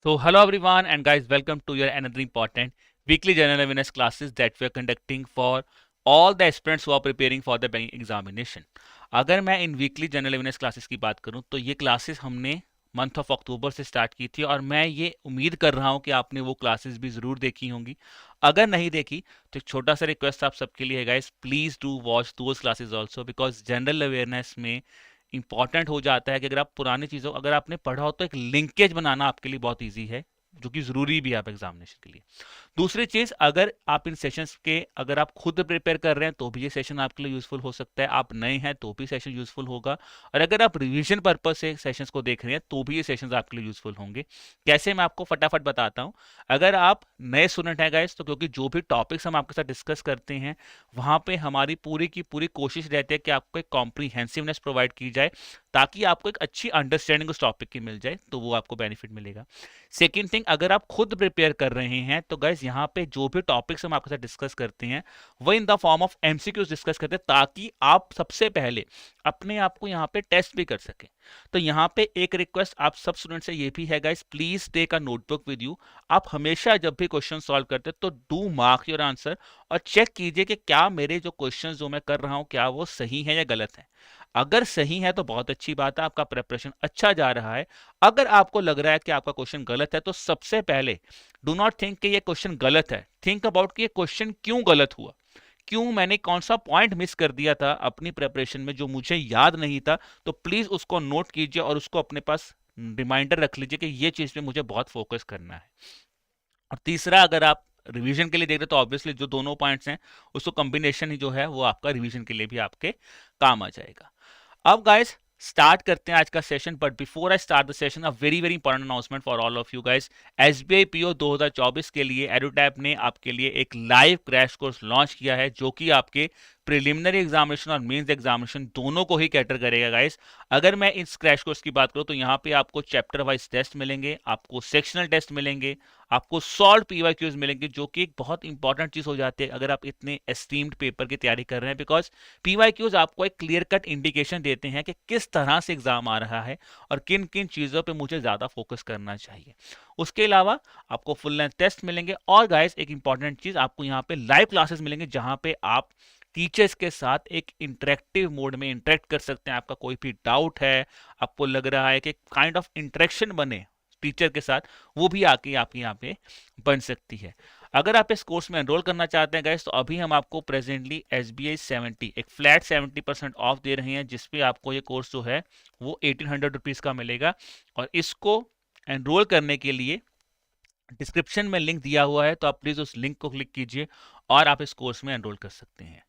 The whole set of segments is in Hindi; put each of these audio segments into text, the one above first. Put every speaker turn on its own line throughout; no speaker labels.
So, hello everyone, and guys, welcome to your another important weekly general awareness classes that we are conducting for all the aspirants who are preparing for the banking examination. अगर मैं इन वीकली जनरल अवेयरनेस क्लासेस की बात करूं तो ये क्लासेस हमने मंथ ऑफ अक्टूबर से स्टार्ट की थी और मैं ये उम्मीद कर रहा हूं कि आपने वो क्लासेस भी ज़रूर देखी होंगी। अगर नहीं देखी तो एक छोटा सा रिक्वेस्ट आप सबके लिए है guys, please do watch those classes also, because general awareness में इंपॉर्टेंट हो जाता है कि अगर आप पुरानी चीज़ों अगर आपने पढ़ा हो तो एक लिंकेज बनाना आपके लिए बहुत ईजी है, जो कि ज़रूरी भी है आप एग्जामिनेशन के लिए। दूसरी चीज़, अगर आप इन सेशंस के अगर आप खुद प्रिपेयर कर रहे हैं तो भी ये सेशन आपके लिए यूजफुल हो सकता है, आप नए हैं तो भी सेशन यूजफुल होगा, और अगर आप रिवीजन पर्पज से सेशंस को देख रहे हैं तो भी ये सेशंस आपके लिए यूजफुल होंगे। कैसे, मैं आपको फटाफट बताता हूँ। अगर आप नए स्टूडेंट हैं गाइस, तो क्योंकि जो भी टॉपिक्स हम आपके साथ डिस्कस करते हैं वहाँ पे हमारी पूरी की पूरी कोशिश रहती है कि आपको एक कॉम्प्रीहेंसिवनेस प्रोवाइड की जाए, ताकि आपको एक अच्छी अंडरस्टैंडिंग उस टॉपिक की मिल जाए, तो वो आपको बेनिफिट मिलेगा। सेकेंड थिंग, अगर आप खुद प्रिपेयर कर रहे हैं तो गाइस यहाँ पे जो भी टॉपिक्स हम आपके साथ डिस्कस करते हैं वो in the form of MCQs discuss करते हैं, ताकि आप सबसे पहले अपने आप को यहाँ पे टेस्ट भी कर सकें। तो यहाँ पे एक रिक्वेस्ट आप सब स्टूडेंट से ये भी है guys, please take a notebook with you. आप हमेशा जब भी क्वेश्चन सॉल्व करते हैं तो डू मार्क योर आंसर और चेक कीजिए कि क्या मेरे जो क्वेश्चन जो मैं कर रहा हूँ क्या वो सही है या गलत है। अगर सही है तो बहुत अच्छी बात है, आपका प्रिपरेशन अच्छा जा रहा है। अगर आपको लग रहा है कि आपका क्वेश्चन गलत है तो सबसे पहले डू नॉट थिंक कि ये क्वेश्चन गलत है, थिंक अबाउट कि ये क्वेश्चन क्यों गलत हुआ, क्यों मैंने कौन सा पॉइंट मिस कर दिया था अपनी प्रिपरेशन में जो मुझे याद नहीं था। तो प्लीज उसको नोट कीजिए और उसको अपने पास रिमाइंडर रख लीजिए कि ये चीज पे मुझे बहुत फोकस करना है। और तीसरा, अगर आप रिवीजन के लिए देख रहे हैं तो ऑब्वियसली जो दोनों पॉइंट्स हैं उसको कॉम्बिनेशन ही जो है वो आपका रिवीजन के लिए भी आपके काम आ जाएगा। अब गाइस स्टार्ट करते हैं आज का session, but before I start the session a very very important announcement for all of you guys. SBI PO 2024 के लिए एडुटैप ने आपके लिए एक लाइव क्रैश कोर्स लॉन्च किया है, जो कि आपके प्रिलिमिनरी एग्जामिनेशन और मेंस एग्जामिनेशन दोनों को ही कैटर करेगा गाइस। अगर मैं इस क्रैश कोर्स की बात करूं तो यहाँ पे आपको चैप्टर वाइज टेस्ट मिलेंगे, आपको सेक्शनल टेस्ट मिलेंगे, आपको सॉल्व पीवाईक्यूज मिलेंगे, जो कि एक बहुत इंपॉर्टेंट चीज हो जाती है अगर आप इतने एस्टीम्ड पेपर की तैयारी कर रहे हैं, बिकॉज पीवाईक्यूज आपको एक क्लियर कट इंडिकेशन देते हैं कि किस तरह से एग्जाम आ रहा है और किन किन चीजों पे मुझे ज्यादा फोकस करना चाहिए। उसके अलावा आपको फुल लेंथ टेस्ट मिलेंगे और गाइस एक इंपॉर्टेंट चीज, आपको यहाँ पे लाइव क्लासेस मिलेंगे जहां पे आप टीचर्स के साथ एक इंटरेक्टिव मोड में इंटरेक्ट कर सकते हैं। आपका कोई भी डाउट है, आपको लग रहा है कि काइंड ऑफ इंटरेक्शन बने टीचर के साथ, वो भी आके आपके यहाँ पे बन सकती है। अगर आप इस कोर्स में एनरोल करना चाहते हैं गाइस, तो अभी हम आपको प्रेजेंटली SBI 70 एक फ्लैट 70% ऑफ दे रहे हैं, जिसपे आपको ये कोर्स जो है वो 1800 रुपीज़ का मिलेगा। और इसको एनरोल करने के लिए डिस्क्रिप्शन में लिंक दिया हुआ है, तो आप प्लीज़ उस लिंक को क्लिक कीजिए और आप इस कोर्स में एनरोल कर सकते हैं।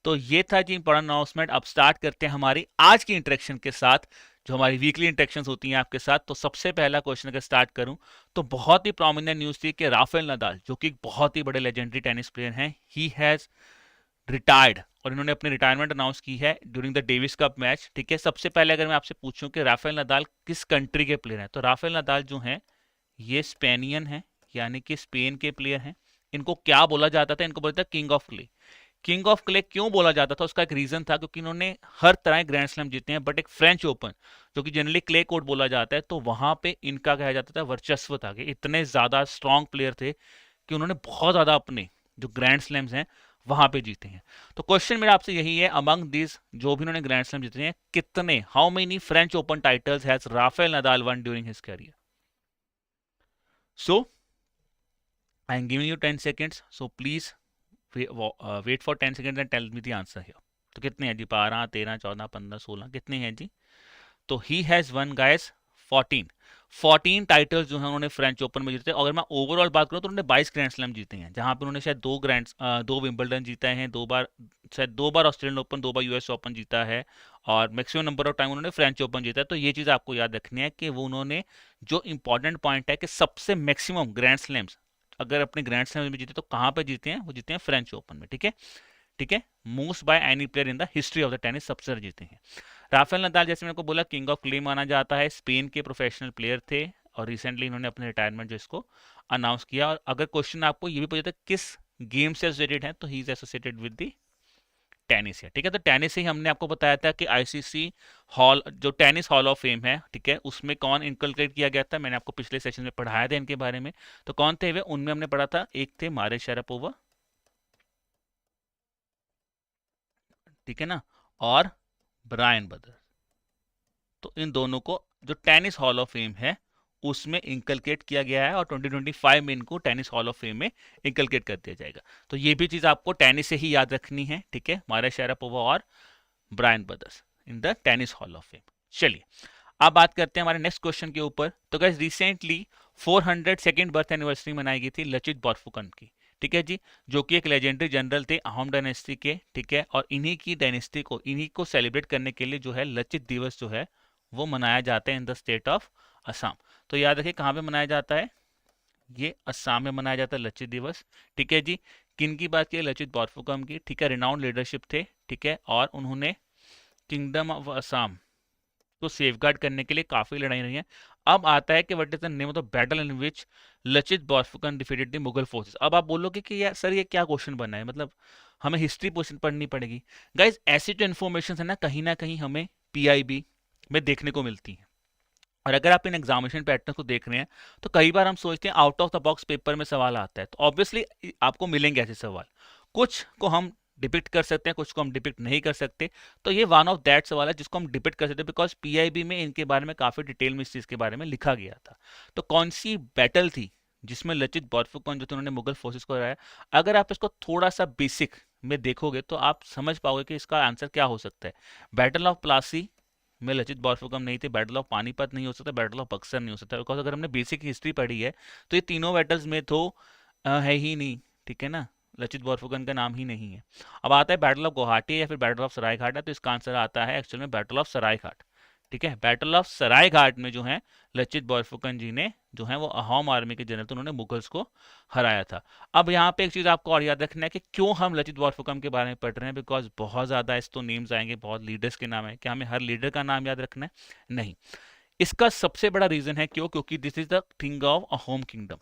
तो ये था जी इंपॉर्टेंट अनाउंसमेंट। अब स्टार्ट करते हैं हमारी आज की इंटरेक्शन के साथ, जो हमारी वीकली इंटरेक्शन होती हैं आपके साथ। तो सबसे पहला क्वेश्चन अगर स्टार्ट करूं तो बहुत ही प्रोमिनेंट न्यूज थी कि राफेल नदाल, जो कि बहुत ही बड़े लेजेंडरी टेनिस प्लेयर हैं, ही हैज रिटायर्ड, और इन्होंने अपनी रिटायरमेंट अनाउंस की है during the Davis cup match. ठीक है, सबसे पहले अगर मैं आपसे पूछूं कि राफेल नदाल किस कंट्री के प्लेयर हैं, तो राफेल नदाल जो हैं ये स्पेनियन है, यानी कि स्पेन के प्लेयर हैं। इनको क्या बोला जाता था, इनको बोलता था king of clay. King of clay क्यों बोला जाता था, उसका एक रीजन था, क्योंकि इन्होंने हर तरह ग्रैंड स्लैम जीते हैं, बट एक फ्रेंच ओपन जो कि जनरली क्ले कोर्ट बोला जाता है, तो वहां पे इनका कहा जाता था वर्चस्व था, कि इतने ज्यादा स्ट्रांग प्लेयर थे कि उन्होंने बहुत ज्यादा अपने जो ग्रैंड स्लैम्स हैं वहां पे जीते हैं। तो क्वेश्चन मेरा आपसे यही है, अमंग दिस जो भी इन्होंने ग्रैंड स्लैम जीते हैं, कितने, how many French Open titles has Rafael Nadal won during his career? So I am giving you 10 seconds, so please wait for 10 seconds and tell me the answer here. तो कितने हैं जी, 12, 13, 14, 15, 16, कितने हैं जी? तो he has one guys 14 titles जो है उन्होंने फ्रेंच ओपन में जीते। अगर मैं ओवरऑल बात करूं तो उन्होंने 22 ग्रैंड स्लैम जीते हैं, जहां पे उन्होंने शायद दो विंबलडन जीता है, दो बार शायद, दो बार ऑस्ट्रेलियन ओपन, दो बार यूएस ओपन जीता है, और मैक्सिमम नंबर ऑफ टाइम उन्होंने फ्रेंच ओपन जीता है। तो ये चीज़ आपको याद रखनी है कि वो उन्होंने, जो इंपॉर्टेंट पॉइंट है कि सबसे मैक्सिमम ग्रैंड स्लैम्स अगर अपने ग्रैंड स्लैम में जीते तो कहाँ पे जीते हैं, वो जीते हैं फ्रेंच ओपन में। ठीक है, ठीक है, most by any player in the history of the tennis, सबसे ज्यादा जीते हैं। राफेल नदाल, जैसे मैंने को बोला, किंग ऑफ क्ले माना जाता है, स्पेन के प्रोफेशनल प्लेयर थे, और रिसेंटली इन्होंने अपने रिटायरमेंट जो इसको अनाउंस किया। और अगर क्वेश्चन आपको ये भी पूछा था किस गेम से एसोसिएटेड है, तो he is associated with the tennis है, ठीक है। तो टेनिस से ही हमने आपको बताया था कि आईसीसी हॉल, जो टेनिस हॉल ऑफ फेम है, ठीक है, उसमें कौन इनकलकेट किया गया था, मैंने आपको पिछले सेशन में पढ़ाया था इनके बारे में। तो कौन थे वे, उनमें हमने पढ़ा था, एक थे मारिया शारापोवा, ठीक है ना, और ब्रायन ब्रदर्स। तो इन दोनों को जो टेनिस हॉल ऑफ फेम है उसमें इंकलकेट किया गया है, और 2025 में इनको टेनिस हॉल ऑफ फेम में इंकलकेट कर दिया जाएगा। तो ये भी चीज आपको टेनिस से ही याद रखनी है, ठीक है, मारिया शारापोवा और Bryan brothers in the tennis hall of fame. चलिए अब बात करते हैं हमारे नेक्स्ट क्वेश्चन के ऊपर। तो guys recently 402nd birth anniversary मनाई गई थी लचित बोरफुकन की, ठीक है जी, जो कि एक लेजेंडरी जनरल थे अहोम डायनेस्टी के, ठीक है। और इन्हीं की डायनेस्टी को, इन्हीं को सेलिब्रेट करने के लिए जो है लचित दिवस जो है वो मनाया जाता है in the state of Assam. तो याद रखिए कहाँ पे मनाया जाता है, ये असम में मनाया जाता है लचित दिवस, ठीक है जी। किन की बात की, लचित बोरफुकन की, ठीक है, रिनाउंड लीडरशिप थे, ठीक है, और उन्होंने किंगडम ऑफ असम को सेफगार्ड करने के लिए काफी लड़ाई रही है। अब आता है कि what is the name of the battle in which Lachit Borphukan defeated the Mughal forces. अब आप बोलोगे कि यार सर ये क्या क्वेश्चन बना है, मतलब हमें हिस्ट्री पोर्शन पढ़नी पड़ेगी। गाइज ऐसी जो इन्फॉर्मेशन है ना कहीं हमें पीआईबी में देखने को मिलती है। और अगर आप इन एग्जामिनेशन पैटर्न को देख रहे हैं तो कई बार हम सोचते हैं out of the box paper में सवाल आता है, तो ऑब्वियसली आपको मिलेंगे ऐसे सवाल। कुछ को हम डिपिक्ट कर सकते हैं, कुछ को हम डिपिक्ट नहीं कर सकते। तो ये वन ऑफ दैट सवाल है जिसको हम डिपिक्ट कर सकते हैं, बिकॉज पीआईबी में इनके बारे में काफी डिटेल में इस चीज के बारे में लिखा गया था। तो कौन सी बैटल थी जिसमें लचित बोरफुकन जो थे उन्होंने मुगल फोर्सेस को हराया। अगर आप इसको थोड़ा सा बेसिक में देखोगे तो आप समझ पाओगे कि इसका आंसर क्या हो सकता है। बैटल ऑफ प्लासी में लचित बोरफुकन नहीं थे, बैटल ऑफ पानीपत नहीं हो सकता, बैटल ऑफ बक्सर नहीं हो सकता, बिकॉज अगर हमने बेसिक हिस्ट्री पढ़ी है तो ये तीनों बैटल्स में तो है ही नहीं, ठीक है ना, लचित बोरफुकन का नाम ही नहीं है। अब आता है बैटल ऑफ गुवाहाटी या फिर बैटल ऑफ सरायघाट है, तो इसका आंसर आता है एक्चुअल में बैटल ऑफ सरायघाट, ठीक है। बैटल ऑफ सरायघाट में जो है लचित बोरफुकन जी ने जो है वो अहोम आर्मी के जनरल थे, उन्होंने मुगल्स को हराया था। अब यहाँ पे एक चीज आपको और याद रखना है कि क्यों हम लचित बोरफुकन के बारे में पढ़ रहे हैं, बिकॉज बहुत ज्यादा इस तो नेम्स आएंगे, बहुत लीडर्स के नाम है, क्या हमें हर लीडर का नाम याद रखना है, नहीं। इसका सबसे बड़ा रीजन है क्यों, क्योंकि this is the thing of Ahom kingdom.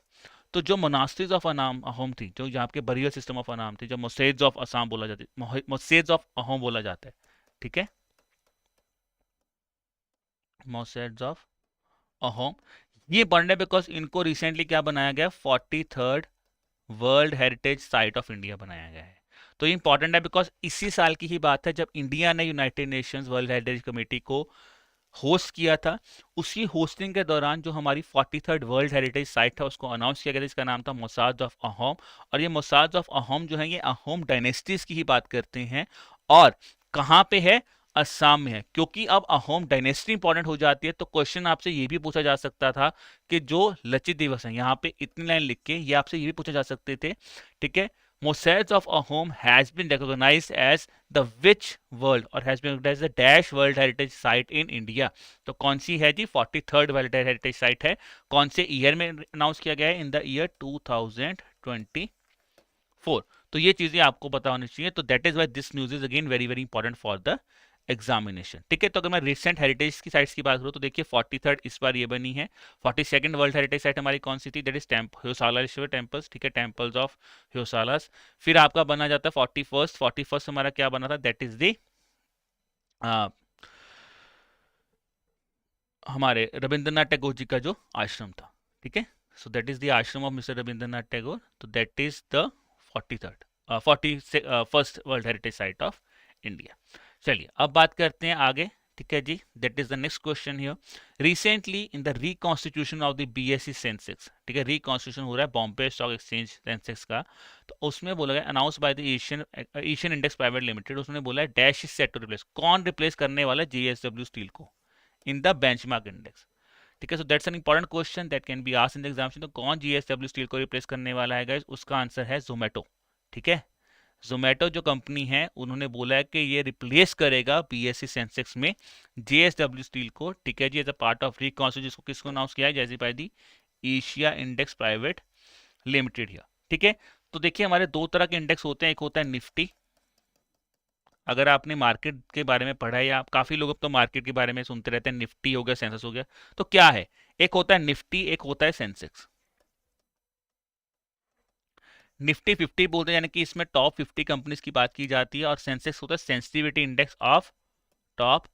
तो जो मोनास्ट्रीज ऑफ अनाम अहोम थी, जो यहाँ के बरियल सिस्टम ऑफ अनाम थी, जो मोसेड्स ऑफ असम बोला जाता है, मोसेड्स ऑफ अहोम बोला जाता है, ठीक है, मोसेड्स ऑफ अहोम। ये पढ़ने बिकॉज इनको रिसेंटली क्या बनाया गया, 43rd world heritage site of India बनाया गया है। तो ये इंपॉर्टेंट है बिकॉज इसी साल की ही बात है जब इंडिया ने United Nations world heritage committee को होस्ट किया था। उसी होस्टिंग के दौरान जो हमारी 43rd वर्ल्ड हेरिटेज साइट था उसको अनाउंस किया गया था, इसका नाम था मोसाद ऑफ अहोम। और ये मोसाद ऑफ अहोम जो है ये अहोम डायनेस्टीज की ही बात करते हैं, और कहाँ पे है, असम में है। क्योंकि अब अहोम डायनेस्टी इंपॉर्टेंट हो जाती है तो क्वेश्चन आपसे ये भी पूछा जा सकता था कि जो लचित दिवस है, यहाँ पे इतनी लाइन लिख के ये आपसे ये भी पूछा जा सकते थे, ठीक है, Moidams of Ahom has been recognised as the which world और has been recognised the dash world heritage site in India. तो कौन सी है जी, 43rd वर्ल्ड हेरिटेज साइट है। कौन से ईयर में अनाउंस किया गया है, इन द ईयर 2024। तो ये चीजें आपको पता होनी चाहिए। तो that is why this news is again very very important for the examination, ठीक है। तो अगर मैं रिसेंट हेरिटेज की साइट्स की बात करूँ तो देखिए 43rd इस बार ये बनी है। 42nd वर्ल्ड हेरिटेज साइट हमारी कौन सी थी, दैट इज ह्योसालाश्वर टेम्पल्स, ठीक है, टेम्पल्स ऑफ ह्योसालास। फिर आपका बना जाता है 41st हमारा क्या बना था, दैट इज द हमारे रविंद्रनाथ टैगोर जी का जो आश्रम था, ठीक है। So that is the ashram of mister Rabindranath Tagore. तो that is the 41st world heritage site of India. चलिए अब बात करते हैं आगे, ठीक है जी। That is the next question here. Recently in the reconstitution of the BSE Sensex, ठीक है, रिकॉन्स्टिट्यूशन हो रहा है बॉम्बे स्टॉक एक्सचेंज सेंसेक्स का। तो उसमें बोला गया announce by the Asian index private limited, उसने बोला है dash is set to replace, कौन रिप्लेस करने वाला है जेएसडब्ल्यू स्टील को इन द बेंचमार्क इंडेक्स, ठीक है। So that's an important question that can be asked in the examination. तो कौन जीएसडब्ल्यू स्टील को रिप्लेस करने वाला है गाइस, उसका आंसर है जोमेटो, ठीक है। जोमेटो जो कंपनी है उन्होंने बोला है कि ये रिप्लेस करेगा बीएसई सेंसेक्स में जेएसडब्ल्यू स्टील को, ठीक है जी, as a part of reconstitution, जिसको किसको अनाउंस किया है, जैसे by the Asia index private limited here, ठीक है। तो देखिए हमारे दो तरह के इंडेक्स होते हैं, एक होता है निफ्टी। अगर आपने मार्केट के बारे में पढ़ा है, या आप काफी लोग अब तो मार्केट के बारे में सुनते रहते हैं, निफ्टी हो गया, सेंसेक्स हो गया, तो क्या है, एक होता है निफ्टी, एक होता है सेंसेक्स, निफ्टी 50 बोलते हैं, यानी कि इसमें टॉप 50 कंपनीज की बात की जाती है, और सेंसेक्स होता है sensitivity index of top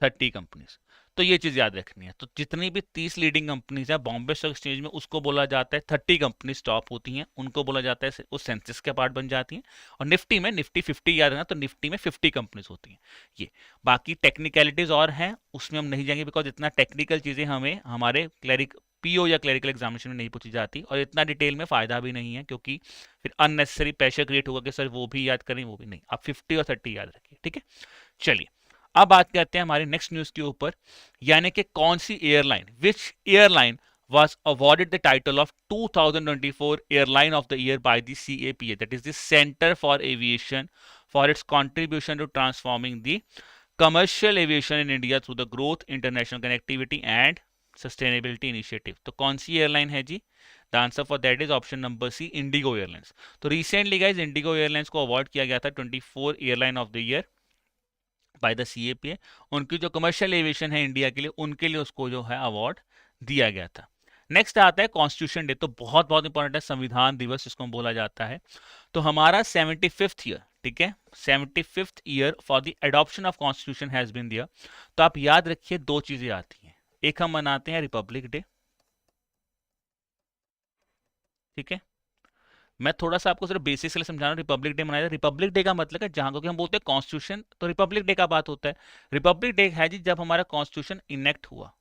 30 companies. तो ये चीज याद रखनी है। तो जितनी भी 30 लीडिंग कंपनीज है बॉम्बे स्टॉक एक्सचेंज में, उसको बोला जाता है 30 कंपनीज टॉप होती हैं, उनको बोला जाता है, उस सेंसेक्स के पार्ट बन जाती हैं। और निफ्टी में निफ्टी 50 याद रखना, तो निफ्टी में 50 कंपनीज होती हैं। ये बाकी टेक्निकलिटीज और हैं, उसमें हम नहीं जाएंगे, बिकॉज इतना टेक्निकल चीजें हमें हमारे क्लैरिक पीओ या क्लरिकल एग्जामिनेशन में नहीं पूछी जाती, और इतना डिटेल में फायदा भी नहीं है, क्योंकि फिर अननेसेसरी प्रेशर क्रिएट होगा कि सर वो भी याद करें, वो भी नहीं। आप 50 और 30 याद रखिए, ठीक है। चलिए अब बात करते हैं हमारी नेक्स्ट न्यूज के ऊपर, यानी कि कौन सी airline, which airline was awarded the title of 2024 Airline of the Year by the CAPA, that is the Center for Aviation, for its contribution to transforming the commercial aviation in India through the growth, international connectivity and sustainability initiative। तो कौन सी एयरलाइन है जी? The answer for that is option number C, IndiGo Airlines. तो रिसेंटली गाइज इंडिगो एयरलाइंस को अवार्ड किया गया था 24 airline of the year by the CAPA। उनकी जो कमर्शियल एविएशन है इंडिया के लिए, उनके लिए उसको जो है अवार्ड दिया गया था। नेक्स्ट आता है कॉन्स्टिट्यूशन डे, तो बहुत बहुत इंपॉर्टेंट है, संविधान दिवस जिसको बोला जाता है। तो हमारा 75th ईयर, ठीक है, 75th year for the adoption of constitution has been there. तो आप याद रखिए दो चीजें आती हैं, एक हम मनाते हैं रिपब्लिक डे, ठीक है। मैं थोड़ा सा आपको सिर्फ बेसिक से समझा रहा हूँ। रिपब्लिक डे मनाया, रिपब्लिक डे का मतलब है जहां, क्योंकि हम बोलते हैं कॉन्स्टिट्यूशन, तो रिपब्लिक डे का बात होता है। रिपब्लिक डे है जी जब हमारा कॉन्स्टिट्यूशन इनेक्ट हुआ।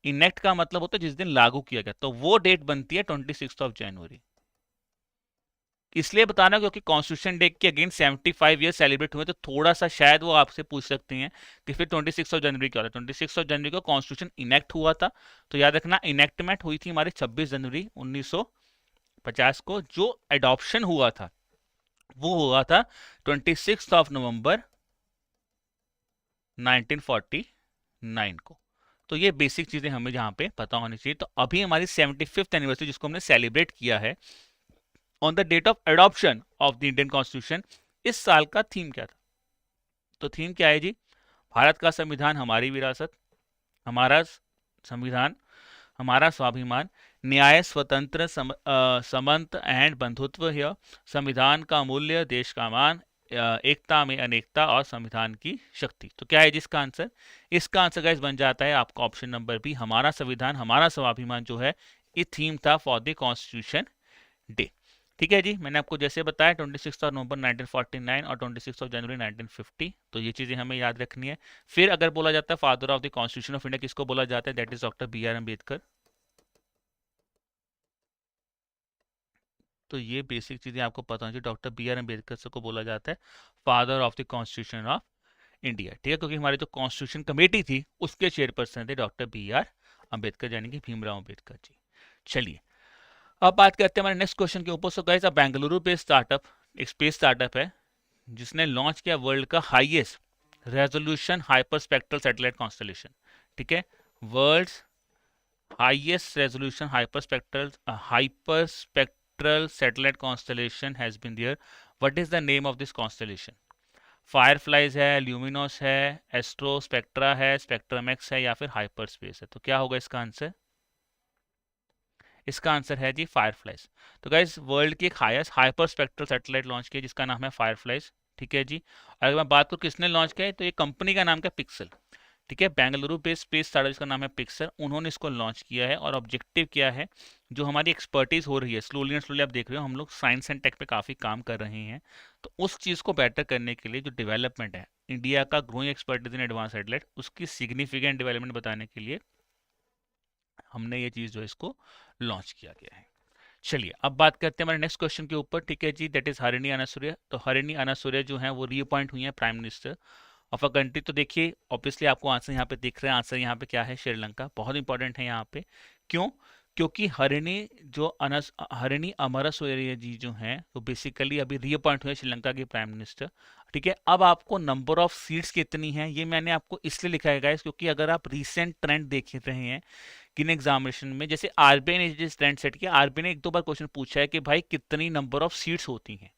इनेक्ट का मतलब होता है जिस दिन लागू किया गया, तो वो डेट बनती है 26 जनवरी। इसलिए बता रहा हूं क्योंकि कॉन्स्टिट्यूशन डे के अगेंस्ट 75 ईयर सेलिब्रेट हुए, तो थोड़ा सा शायद वो आपसे पूछ सकते हैं कि फिर 26 जनवरी क्या होता है। 26 जनवरी को कॉन्स्टिट्यूशन इनेक्ट हुआ था, तो याद रखना इनेक्टमेंट हुई थी हमारी 26 जनवरी 1950 को। जो एडॉप्शन हुआ था वो हुआ था 26 नवंबर 1949 को। तो ये बेसिक चीजें हमें यहाँ पे पता होनी चाहिए। तो अभी हमारी 75th एनिवर्सरी जिसको हमने सेलिब्रेट किया है on the date of adoption of the Indian constitution, इस साल का थीम क्या था? तो थीम क्या है जी? भारत का संविधान हमारी विरासत, हमारा संविधान हमारा स्वाभिमान, न्याय स्वतंत्र समंत एंड बंधुत्व है, संविधान का मूल्य, देश का मान, एकता में अनेकता और संविधान की शक्ति। तो क्या है जिसका आंसर? इसका आंसर गाइस बन जाता है आपका ऑप्शन नंबर बी, हमारा संविधान हमारा स्वाभिमान जो है ये थीम था फॉर द कॉन्स्टिट्यूशन डे। ठीक है जी, मैंने आपको जैसे बताया 26 नवंबर 1949 और 26 जनवरी 1950, तो ये चीजें हमें याद रखनी है। फिर अगर बोला जाता है father of the constitution of India, किसको बोला जाता है? That is doctor BR Ambedkar. तो ये बेसिक चीजें आपको पता होनी चाहिए, डॉक्टर BR अम्बेडकर से को बोला जाता है father of the constitution of India, ठीक है, क्योंकि हमारी जो कॉन्स्टिट्यूशन कमेटी थी उसके चेयरपर्सन थे डॉक्टर BR अम्बेडकर, यानी कि भीमराव अम्बेडकर जी। चलिए अब बात करते हैं हमारे नेक्स्ट क्वेश्चन के ऊपर। सो गाइस, अब बेंगलुरु बेस्ड स्टार्टअप, एक स्पेस स्टार्टअप है जिसने लॉन्च किया वर्ल्ड का highest resolution hyperspectral satellite constellation, ठीक है, world highest resolution hyperspectral satellite constellation has been there. What is the name of this constellation? Fireflies है, ल्यूमिनोस है, एस्ट्रो, स्पेक्ट्रा है, स्पेक्ट्रम एक्स है, या फिर हाइपरस्पेस है? तो क्या होगा इसका आंसर? इसका आंसर है जी फायरफ्लाइज। तो गाइस वर्ल्ड की एक highest hyper spectral satellite launch किया जिसका नाम है फायरफ्लाइज, ठीक है जी। और अगर मैं बात करूँ किसने लॉन्च किया है, तो ये कंपनी का नाम क्या? पिक्सल, ठीक है, बेंगलुरु बेस्ड स्पेस स्टार्टअप जिसका नाम है पिक्सल, उन्होंने इसको लॉन्च किया है। और ऑब्जेक्टिव क्या है? जो हमारी एक्सपर्टीज हो रही है स्लोली एंड स्लोली, आप देख रहे हो हम लोग साइंस एंड टेक पे काफ़ी काम कर रहे हैं, तो उस चीज़ को बेटर करने के लिए जो डेवलपमेंट है इंडिया का growing expertise in advance satellite, उसकी सिग्निफिकेंट डेवलपमेंट बताने के लिए हमने ये चीज़ जो इसको लॉन्च किया गया है। चलिए अब बात करते हैं हमारे नेक्स्ट क्वेश्चन के ऊपर, ठीक है जी, दैट इज हरिणी अनासुरिया। तो हरिणी अनासुरिया जो है वो रीअपॉइंट हुई है prime minister of a country. तो देखिए ऑब्वियसली आपको आंसर यहाँ पे दिख रहा है, आंसर यहाँ पे क्या है? श्रीलंका। बहुत इंपॉर्टेंट है यहाँ पे, क्यों? क्योंकि हरिणी अमरसुरिया जी जो हैं तो बेसिकली अभी रीअपॉइंट हुए श्रीलंका के प्राइम मिनिस्टर, ठीक है। अब आपको नंबर ऑफ सीट्स कितनी है ये मैंने आपको इसलिए लिखा है गाइस, क्योंकि अगर आप रीसेंट ट्रेंड देख रहे हैं किन एग्जामिनेशन में, जैसे आरबीआई ने जिस ट्रेंड सेट किया, आरबीआई ने एक दो बार क्वेश्चन पूछा है कि भाई कितनी नंबर ऑफ सीट्स होती हैं।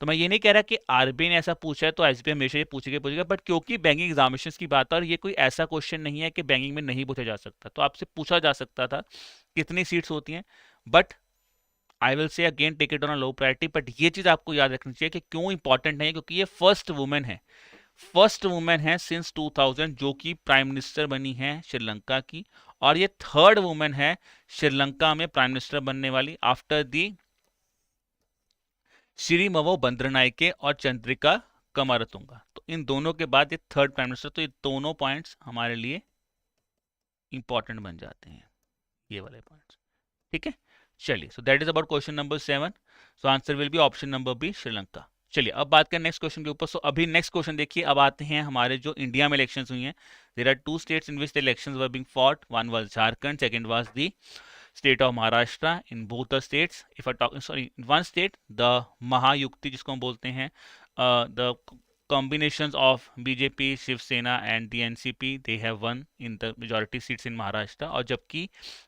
तो मैं ये नहीं कह रहा कि आरबीआई ने ऐसा पूछा है तो एसबीआई हमेशा ये पूछेगा, बट क्योंकि बैंकिंग एग्जामिनेशन की बात है और ये कोई ऐसा क्वेश्चन नहीं है कि बैंकिंग में नहीं पूछा जा सकता, तो आपसे पूछा जा सकता था कितनी सीट्स होती हैं। But I will say again take it on a low priority, but ये चीज आपको याद रखनी चाहिए कि क्यों इंपॉर्टेंट नहीं है, क्योंकि ये फर्स्ट वुमेन है सिंस 2000 जो कि प्राइम मिनिस्टर बनी है श्रीलंका की, और ये थर्ड वुमेन है श्रीलंका में प्राइम मिनिस्टर बनने वाली आफ्टर दी श्रीमवो बंद्रनाइके और चंद्रिका कमारतुंगा। तो इन दोनों के बाद ये थर्ड प्राइम मिनिस्टर, तो ये दोनों पॉइंट्स हमारे लिए इंपॉर्टेंट बन जाते हैं, ये वाले पॉइंट्स। ठीक है, चलिए, so that is about question number 7। So answer will be option number B, Sri Lanka. चलिए अब बात करें नेक्स्ट क्वेश्चन के ऊपर। सो अभी नेक्स्ट क्वेश्चन देखिए, अब आते हैं हमारे जो इंडिया में इलेक्शंस हुई हैं। There are two states in which the elections were being fought, one was Jharkhand, second was the state of Maharashtra. In both the states, if I talk sorry in one state, the Mahayuti जिसको हम बोलते हैं, the combinations of BJP, Shiv Sena and the NCP, they have won in the majority seats in Maharashtra। और जबकि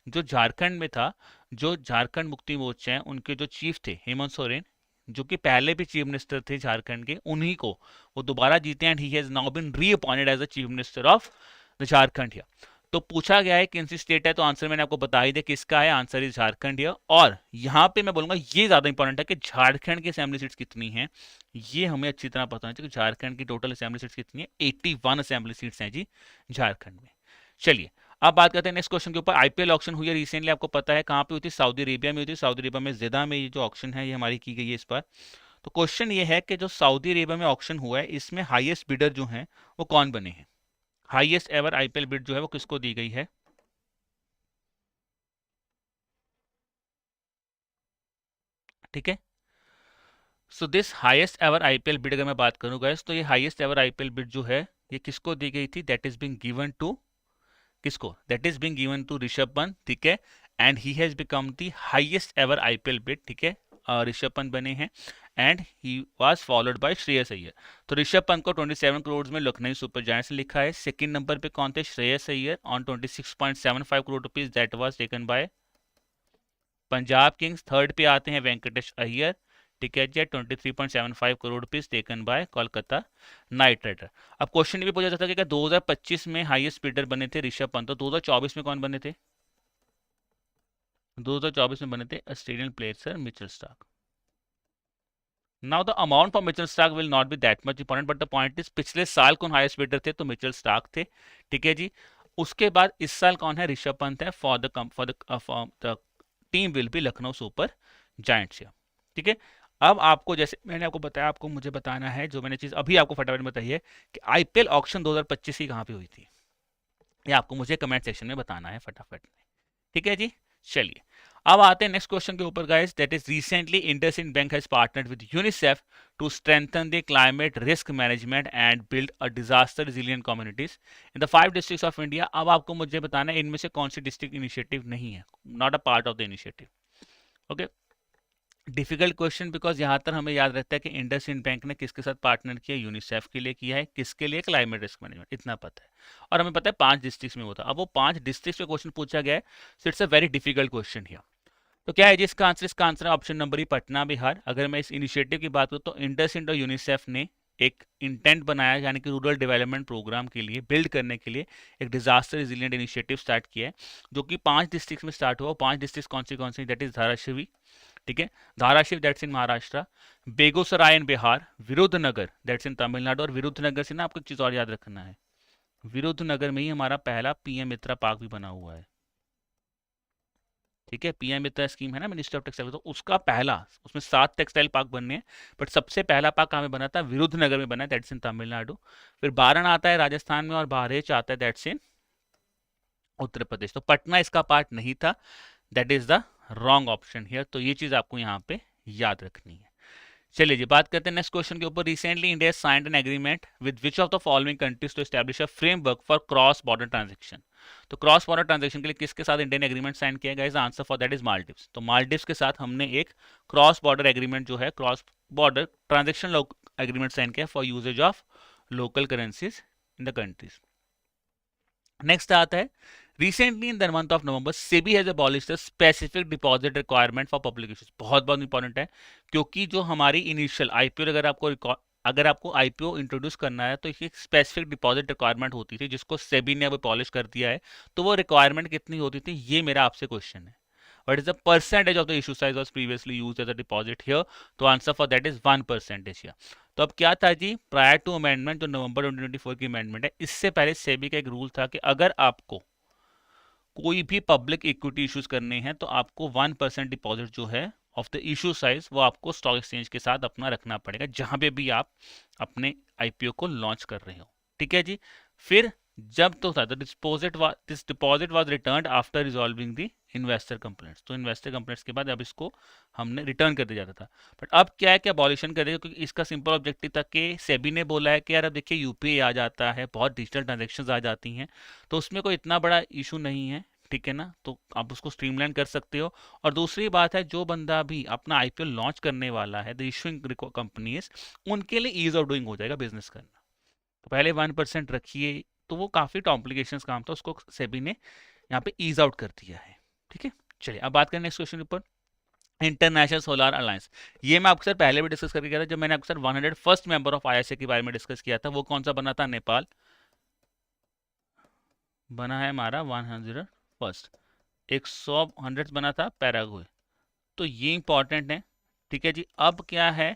जो झारखंड में था, जो झारखंड मुक्ति मोर्चा है, उनके जो चीफ थे हेमंत सोरेन, जो कि पहले भी चीफ मिनिस्टर थे झारखंड के, उन्हीं को वो दोबारा जीते and he has now been reappointed as the chief minister of the Jharkhand here. तो पूछा गया है कौन सी स्टेट है, तो आंसर मैंने आपको बता ही दिया किसका है, आंसर इज झारखंड हियर। और यहाँ पे मैं बोलूंगा ये ज्यादा इंपॉर्टेंट है कि झारखंड की असेंबली सीट्स कितनी हैं, ये हमें अच्छी तरह पता होना चाहिए कि झारखंड की टोटल असेंबली सीट्स कितनी है। 81 असेंबली सीट्स हैं जी झारखंड में। चलिए अब बात करते हैं नेक्स्ट क्वेश्चन के ऊपर। आईपीएल ऑक्शन हुई है रिसेंटली, आपको पता है कहाँ पे हुई थी, सऊदी अरेबिया में हुई थी। सऊदी अरेबिया में जिदा में ये जो ऑक्शन है ये हमारी की गई है इस बार। तो क्वेश्चन ये है कि जो सऊदी अरेबिया में ऑक्शन हुआ है, इसमें हाईएस्ट बिडर जो है वो कौन बने हैं। हाईएस्ट एवर आईपीएल बिड जो है वो किसको दी गई है। ठीक है, so this highest ever IPL bid अगर मैं बात करूं गाइस, तो ये हाईएस्ट एवर आईपीएल बिड जो है ये किसको दी गई थी, that is being given to किसको, that is being given to Rishabh Pant. ठीक है, and he has become the highest ever IPL bid. ठीक है, ऋषभ पंत बने हैं and he was followed by Shreyas Iyer. तो ऋषभ पंत को 27 करोड़ में लखनऊ सुपर जायंट्स ने लिखा है। सेकंड नंबर पे कौन थे, Shreyas Iyer on 26.75 crore rupees, that was taken by Punjab Kings. Third पे आते हैं वेंकटेश अय्यर, ठीक है जी, 23.75 crore rupees taken by Kolkata Knight Rider. अब क्वेश्चन ये भी पूछा जाता है कि 2025 में हाईएस्ट बिडर बने थे ऋषभ पंत, तो 2024 में कौन बने थे, 2024 में बने थे Australian player sir Mitchell Starc. Now the amount for Mitchell Starc will not be that much important, but the point is पिछले साल कौन हाईएस्ट बिडर थे, तो मिचेल स्टार्क थे। ठीक है जी, उसके बाद इस साल कौन है, ऋषभ पंत है। For the team will be Lucknow super giants. ठीक है, अब आपको जैसे मैंने आपको बताया, आपको मुझे बताना है, जो मैंने चीज अभी आपको फटाफट बताई है कि आईपीएल ऑक्शन 2025 की कहां पे हुई थी, ये आपको मुझे कमेंट सेक्शन में बताना है फटाफट में। ठीक है जी, चलिए अब आते हैं नेक्स्ट क्वेश्चन के ऊपर guys. That is recently IndusInd bank has partnered with UNICEF to strengthen the climate risk management and build a disaster resilient communities in the 5 districts of India. अब आपको मुझे बताना है इनमें से कौन सी डिस्ट्रिक्ट इनिशिएटिव नहीं है, not a part of the initiative. Okay, difficult question because यहाँ तक हमें याद रहता है कि इंडसइंड बैंक ने किसके साथ पार्टनर किया, यूनिसेफ के लिए किया है, किसके लिए, क्लाइमेट रिस्क मैनेजमेंट, इतना पता है। और हमें पता है 5 डिस्ट्रिक्ट्स में होता है। अब वो 5 डिस्ट्रिक्ट्स पे क्वेश्चन पूछा गया है, so it's a very difficult question here. तो क्या है जी इसका आंसर, इसका आंसर है ऑप्शन नंबर ही, पटना बिहार। अगर मैं इस इनिशिएटिव की बात करूँ तो इंडसइंड और यूनिसेफ ने एक इंटेंट बनाया, यानी कि रूरल डेवलपमेंट प्रोग्राम के लिए बिल्ड करने के लिए एक डिजास्टर रिजिलियंट इनिशिएटिव स्टार्ट किया है, जो कि 5 डिस्ट्रिक्ट में स्टार्ट हुआ। 5 डिस्ट्रिक्ट कौन सी, दैट इज धाराशिवी, ठीक है, Dharashiv that's in Maharashtra, Begusarai in Bihar, Virudhunagar that's in Tamil Nadu. और विरुद्धनगर से ना आपको एक चीज और याद रखना है, विरुद्धनगर में ही हमारा पहला पीएम मित्रा पार्क भी बना हुआ है। ठीक है, पीएम मित्रा स्कीम है ना, मिनिस्ट्री ऑफ टेक्सटाइल, तो उसका पहला, उसमें 7 टेक्सटाइल पार्क बनने हैं, बट सबसे पहला पार्क कहाँ में बना था, विरुद्धनगर में बना है, दैट्स इन तमिलनाडु। फिर बारण आता है राजस्थान में, और बहरेच आता है, दैट्स इन उत्तर प्रदेश। तो पटना इसका पार्ट नहीं था, that is the wrong option here. तो ये चीज आपको यहाँ पे याद रखनी है। चलिए जी बात करते हैं नेक्स्ट क्वेश्चन के ऊपर। Recently India signed an agreement with which of the following countries to establish a framework for cross border transaction. तो क्रॉस बॉर्डर ट्रांजैक्शन के लिए किसके साथ इंडियन एग्रीमेंट साइन किया गया, is answer for that is Maldives. तो मालदीव्स के साथ हमने एक क्रॉस बॉर्डर एग्रीमेंट जो है, cross border transaction agreement sign किया for usages of local currencies in the countries. Next आता है, recently in the month of November SEBI has abolished the specific deposit requirement for publications। बहुत बहुत इंपॉर्टेंट है, क्योंकि जो हमारी इनिशियल आईपीओ अगर आपको आईपीओ इंट्रोड्यूस करना है तो एक स्पेसिफिक डिपॉजिट रिक्वायरमेंट होती थी, जिसको सेबी ने अब पॉलिश कर दिया है। तो वो रिक्वायरमेंट कितनी होती थी, ये मेरा आपसे क्वेश्चन है। What is the percentage of the issue size was previously used as a deposit here? तो answer for that is 1% here. तो अब क्या था जी, प्रायर टू अमेंडमेंट, जो नवंबर 2024 की अमेंडमेंट है, इससे पहले सेबी का एक रूल था कि अगर आपको कोई भी पब्लिक इक्विटी इश्यूज करने हैं तो आपको 1% डिपॉजिट जो है ऑफ द इशू साइज वो आपको स्टॉक एक्सचेंज के साथ अपना रखना पड़ेगा, जहां पे भी आप अपने आईपीओ को लॉन्च कर रहे हो। ठीक है जी। फिर जब तो था this deposit was returned after resolving the investor complaints. तो इन्वेस्टर कंप्लेंट्स के बाद अब इसको हमने रिटर्न कर दिया जाता था। बट अब क्या है कि अबॉलिशन कर देगा, क्योंकि इसका सिंपल ऑब्जेक्टिव था कि सेबी ने बोला है कि यार अब देखिए यूपीआई आ जाता है, बहुत डिजिटल ट्रांजेक्शन आ जाती हैं, तो उसमें कोई इतना बड़ा इशू नहीं है। ठीक है ना, तो आप उसको स्ट्रीमलाइन कर सकते हो। और दूसरी बात है, जो बंदा भी अपना आईपीओ लॉन्च करने वाला है, द इशूइंग कंपनीज, उनके लिए ईज ऑफ डूइंग हो जाएगा बिजनेस करना। तो पहले 1% रखिए, तो वो काफ़ी कॉम्प्लिकेशन काम था, उसको सेबी ने यहाँ पे ईज आउट कर दिया है। ठीक है, चलिए अब बात करें नेक्स्ट क्वेश्चन के ऊपर। इंटरनेशनल सोलर अलायंस, ये मैं आपको सर पहले भी डिस्कस करके गया था, जब मैंने आपको sir 101st member of ISA के बारे में डिस्कस किया था। वो कौन सा बना था? नेपाल बना है हमारा 101st। 100 बना था पैराग्वे। तो ये इंपॉर्टेंट है। ठीक है जी। अब क्या है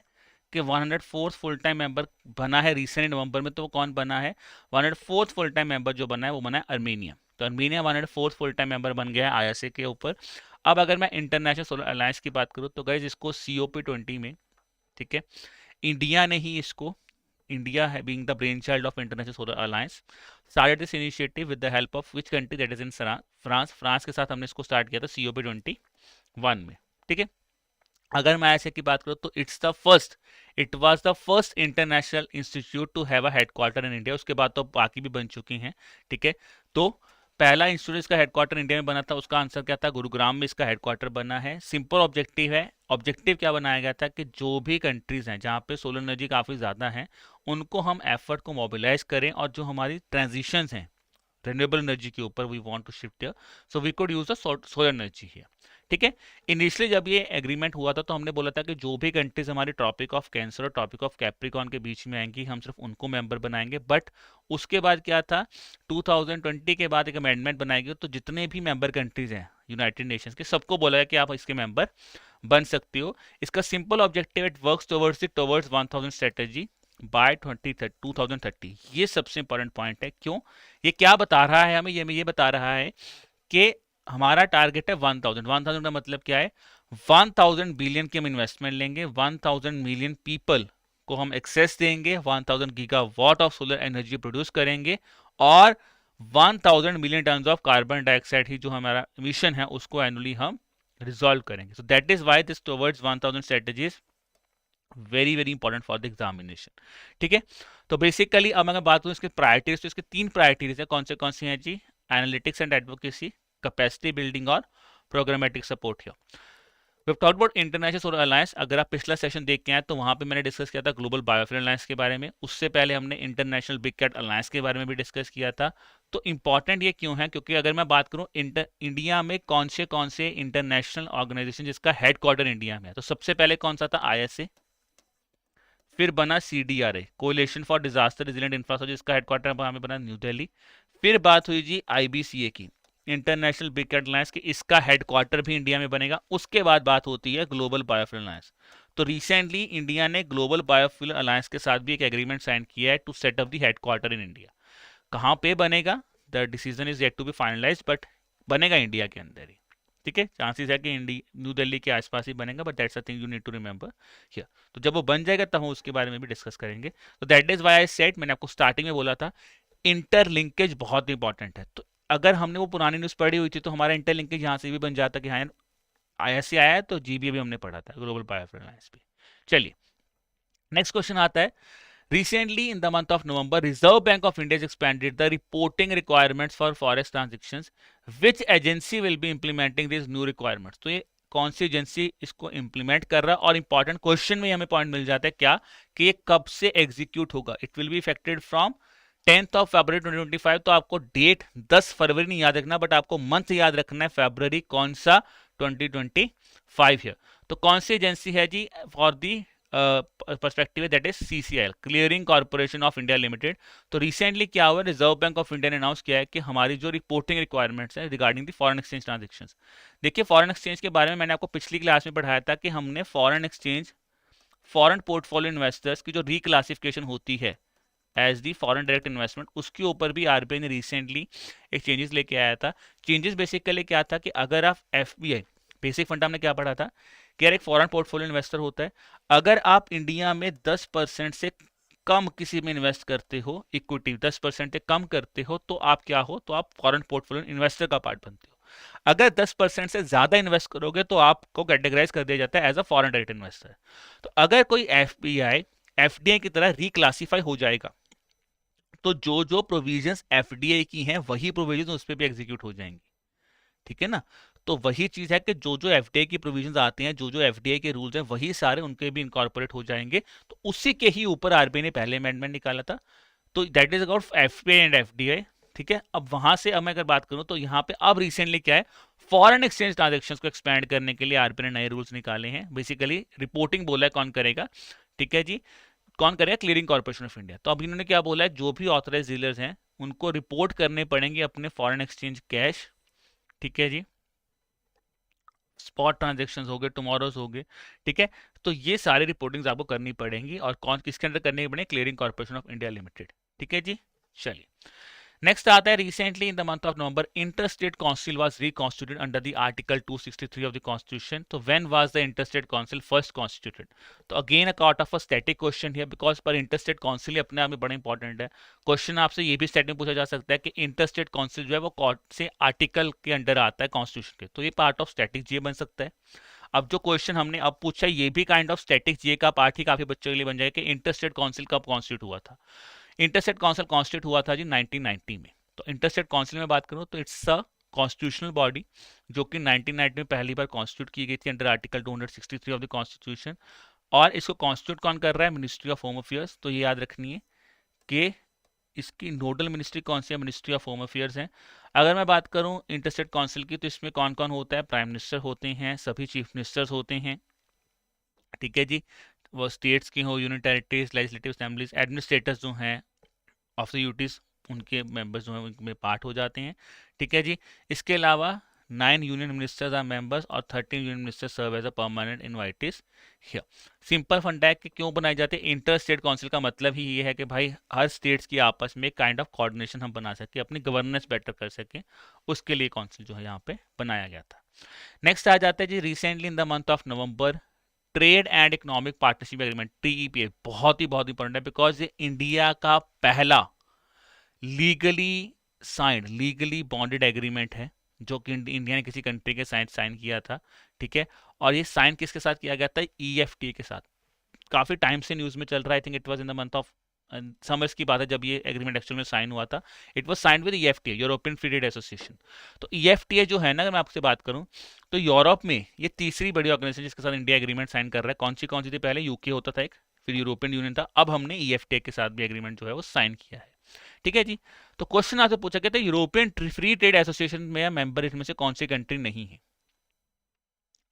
कि 104th फुल टाइम मेंबर बना है रिसेंट नवंबर में, तो वो कौन बना है? 104th फुल टाइम मेंबर जो बना है वो बना है अर्मेनिया। तो Armenia 104th full time member बन गया है आईएसए के ऊपर। अब अगर मैं इंटरनेशनल सोलर अलायंस की बात करूँ तो गाइज इसको COP20 में, ठीक है, इंडिया ने ही इसको, इंडिया है being the brain child of international Solar alliance, started this initiative with the help of which country? That is in France. France के साथ हमने इसको स्टार्ट किया था COP21 में। ठीक है। अगर मैं ऐसे की बात करूँ तो it was the first international institute to have a headquarter in India. उसके बाद तो बाकी भी बन चुकी हैं। ठीक है। तो पहला इंस्टीट्यूट इसका हेडक्वार्टर इंडिया में बना था, उसका आंसर क्या था? गुरुग्राम में इसका हेडक्वार्टर बना है। सिंपल ऑब्जेक्टिव है। ऑब्जेक्टिव क्या बनाया गया था कि जो भी कंट्रीज हैं जहाँ पे सोलर एनर्जी काफ़ी ज़्यादा है, उनको हम एफर्ट को मोबिलाइज करें, और जो हमारी ट्रांजिशंस हैं रिन्यूएबल एनर्जी के ऊपर, we want to shift here, so we could use the solar energy here. ठीक है। इनिशियली जब ये एग्रीमेंट हुआ था तो हमने बोला था कि जो भी कंट्रीज हमारी ट्रॉपिक ऑफ कैंसर और ट्रॉपिक ऑफ कैप्रिकॉन के बीच में आएंगी, हम सिर्फ उनको मेंबर बनाएंगे। बट उसके बाद क्या था, 2020 के बाद एक अमेंडमेंट बनाई गई, तो जितने भी मेंबर कंट्रीज हैं यूनाइटेड नेशंस के, सबको बोला गया कि आप इसके मेंबर बन सकते हो। इसका simple objective, it works towards 1000 strategy by 2030। ये सबसे इंपॉर्टेंट पॉइंट है। क्यों? ये क्या बता रहा है हमें? ये बता रहा है कि हमारा टारगेट है 1000 का मतलब क्या है? 1000 बिलियन की हम इन्वेस्टमेंट लेंगे, 1000 मिलियन पीपल को हम एक्सेस देंगे, 1000 gigawatt of solar energy produce करेंगे, और 1000 million ton of carbon dioxide ही जो हमारा मिशन है उसको एनुअली हम रिजॉल्व करेंगे। So that is why this towards 1000 strategies very very important for the examination. ठीक है। तो बेसिकली अब अगर बात करूँ इसके प्रायोरिटीज, तो इसके 3 प्रायोरिटीज है। कौन सी हैं जी? Analytics and advocacy, capacity building और प्रोग्रामेटिक सपोर्ट है। We talk about International Solar Alliance. अगर आप पिछला सेशन देख के आए तो वहां पे मैंने डिस्कस किया था ग्लोबल बायोफ्यूल अलायंस के बारे में। उससे पहले हमने इंटरनेशनल बिग कैट अलायंस के बारे में भी डिस्कस किया था। तो इंपॉर्टेंट ये क्यों है? क्योंकि अगर मैं बात करूं इंडिया में कौन से इंटरनेशनल ऑर्गेनाइजेशन जिसका हेडक्वार्टर इंडिया में है, तो सबसे पहले कौन सा था? ISA। फिर बना CDRA, coalition for disaster resilient infrastructure, जिसका हेडक्वार्टर हमें बना न्यू दिल्ली। फिर बात हुई जी IBCA की, इंटरनेशनल बिग कैट अलायंस की, इसका हेडक्वार्टर भी इंडिया में बनेगा। उसके बाद बात होती है ग्लोबल बायोफ्यूल अलायंस। तो रिसेंटली इंडिया ने ग्लोबल बायोफ्यूल अलायंस के साथ भी एक एग्रीमेंट साइन किया है to set up the headquarter in India. कहाँ पे बनेगा? The decision is yet to be finalize, but बनेगा इंडिया के अंदर ही। ठीक है। चांसेस है कि न्यू दिल्ली के आसपास ही बनेगा, but that's a thing you need to remember here. तो जब वो बन जाएगा तब हम उसके बारे में भी डिस्कस करेंगे। तो that is why I said, मैंने आपको स्टार्टिंग में बोला था इंटरलिंकेज बहुत इंपॉर्टेंट है। तो अगर हमने वो पुरानी न्यूज़ पढ़ी हुई थी तो हमारा इंटरलिंकेज यहाँ से भी बन जाता कि हाँ ISA आया है, तो GB भी हमने पढ़ा था, ग्लोबल बायोफ्यूल अलायंस भी। चलिए नेक्स्ट क्वेश्चन आता है। Recently, in the month of November, Reserve Bank of India has expanded the reporting requirements for forex transactions. Which agency will be implementing these new requirements? तो ये कौन सी एजेंसी इसको इंप्लीमेंट कर रहा है? और इंपॉर्टेंट क्वेश्चन में हमें पॉइंट मिल जाता है क्या, कि ये कब से एग्जीक्यूट होगा? It will be affected from 10th of February 2025। तो आपको डेट 10 फरवरी नहीं याद रखना, बट आपको मंथ याद रखना है, फरवरी कौन सा? 2025 है। तो कौन सी एजेंसी है जी फॉर दी पर्सपेक्टिव है, that is CCIL, clearing Corporation of India limited. तो रिसेंटली क्या हुआ, रिजर्व बैंक ऑफ इंडिया ने अनाउंस किया है कि हमारी जो रिपोर्टिंग रिक्वायरमेंट्स है regarding the foreign exchange transactions. देखिए फॉरेन एक्सचेंज के बारे में मैंने आपको पिछली क्लास में पढ़ाया था कि हमने foreign exchange, foreign portfolio investors की जो रिक्लासिफिकेशन होती है as the foreign direct investment, उसके ऊपर भी आरबीआई ने रिसेंटली एक चेंजेस लेके आया था। चेंजेस बेसिकली क्या था कि अगर आप एफबीआई, बेसिक फंडा हमने क्या पढ़ा था कि यार एक फॉरेन पोर्टफोलियो इन्वेस्टर होता है, अगर आप इंडिया में 10% से कम किसी में इन्वेस्ट करते हो, इक्विटी 10% से कम करते हो, तो आप क्या हो, तो आप फॉरेन पोर्टफोलियो इन्वेस्टर का पार्ट बनते हो। अगर 10% से ज्यादा इन्वेस्ट करोगे तो आपको कैटेगराइज कर दिया जाता है as a foreign direct investor. तो अगर कोई एफबीआई एफडीआई की तरह रिक्लासीफाई हो जाएगा तो जो जो प्रोविजंस एफडीआई की हैं वही प्रोविजंस उस पर भी एग्जीक्यूट हो जाएंगी, ठीक है ना। तो वही चीज है कि जो जो एफडीआई की प्रोविजंस आते हैं, जो जो एफडीआई के रूल्स हैं, वही सारे उनके भी इनकॉर्पोरेट हो जाएंगे। तो उसी के ही ऊपर आरबीआई ने पहले अमेंडमेंट निकाला था, तो that is about FPI and FDI, ठीक है। अब वहां से अब मैं अगर बात करूं तो यहाँ पे अब रिसेंटली क्या है, फॉरेन एक्सचेंज ट्रांजेक्शंस को एक्सपैंड करने के लिए आरबीआई ने नए रूल्स निकाले हैं। बेसिकली रिपोर्टिंग बोला है कौन करेगा, ठीक है जी, कौन करेगा, क्लियरिंग कॉर्पोरेशन ऑफ इंडिया। तो अब इन्होंने क्या बोला है, जो भी ऑथराइज डीलर्स हैं उनको रिपोर्ट करने पड़ेंगे अपने फॉरेन एक्सचेंज कैश, ठीक है जी, स्पॉट ट्रांजेक्शंस हो गए, टुमारोज हो गए, ठीक है। तो ये सारी रिपोर्टिंग्स आपको करनी पड़ेंगी और कौन किसके अंदर करनी पड़ेगी, Clearing Corporation of India Limited, ठीक है जी। चलिए नेक्स्ट आता है, recently in the month of November interstate council was reconstituted under the article 263 of the constitution. तो when was the interstate council first constituted. तो again a count of a static question here, because पर इंटरस्टेट काउंसिल अपने आप में बड़ा इंपॉर्टेंट है। क्वेश्चन आपसे ये भी स्टैटिक में पूछा जा सकता है कि इंटरस्टेट काउंसिल जो है वो कौन से आर्टिकल के अंडर आता है कॉन्स्टिट्यूशन के, तो ये पार्ट ऑफ स्टैटिक जीए बन सकता है। अब जो क्वेश्चन हमने अब पूछा ये भी काइंड ऑफ स्टैटिक जीए का पार्ट ही काफी बच्चों के लिए बन जाएगा कि इंटरस्टेट काउंसिल कब कॉन्स्टिट्यूट हुआ था। इंटरस्टेट काउंसिल कॉन्स्टिट्यूट हुआ था जी 1990 में। तो इंटरस्टेट काउंसिल में बात करूं तो इट्स अ कॉन्स्टिट्यूशनल बॉडी जो कि 1990 में पहली बार कॉन्स्टिट्यूट की गई थी under article 263 of the constitution. और इसको कॉन्स्टिट्यूट कौन कर रहा है, मिनिस्ट्री ऑफ होम अफेयर्स। तो ये याद रखनी है कि इसकी नोडल मिनिस्ट्री कौन सी है, मिनिस्ट्री ऑफ होम अफेयर्स है। अगर मैं बात करूं इंटरस्टेट काउंसिल की तो इसमें कौन कौन होता है, प्राइम मिनिस्टर होते हैं, सभी चीफ मिनिस्टर्स होते हैं, ठीक है जी, वो स्टेट्स की हो, union territories, legislative assemblies, administrators जो हैं ऑफ द यूटीज, उनके मेंबर्स जो हैं उनमें पार्ट हो जाते हैं, ठीक है जी। इसके अलावा 9 यूनियन मिनिस्टर्स आर मेंबर्स और 13 union ministers serve as a permanent invitees here. Simple funda है कि क्यों बनाई जाती है इंटर स्टेट काउंसिल का मतलब ही ये है कि भाई हर स्टेट्स की आपस में काइंड ऑफ कोऑर्डिनेशन हम बना सके, अपनी गवर्नेंस बेटर कर सके, उसके लिए काउंसिल जो है यहाँ पे बनाया गया था। नेक्स्ट आ जाता है जी, recently in the month of November trade and economic partnership agreement TEPA, बहुत इंपॉर्टेंट है बिकॉज ये इंडिया का पहला legally signed, legally bonded agreement है जो कि इंडिया ने किसी कंट्री के साथ साइन किया था, ठीक है। और ये साइन किसके साथ किया गया था, EFTA के साथ। काफी टाइम से न्यूज में चल रहा है, I think it was in the month of summers की बात है जब ये एग्रीमेंट एक्चुअल में साइन हुआ था। It was signed with EFTA, European Free Trade association. तो EFTA जो है ना, अगर मैं आपसे बात करूं तो यूरोप में ये तीसरी बड़ी ऑर्गेनाइजेशन जिसके साथ इंडिया एग्रीमेंट साइन कर रहा है। कौन सी थी पहले, यूके होता था एक, फिर यूरोपियन यूनियन था, अब हमने EFTA के साथ भी एग्रीमेंट जो है वो साइन किया है, ठीक है जी। तो क्वेश्चन आपसे पूछा गया था यूरोपियन फ्री ट्रेड एसोसिएशन में मेंबर इसमें से कौन सी कंट्री नहीं है,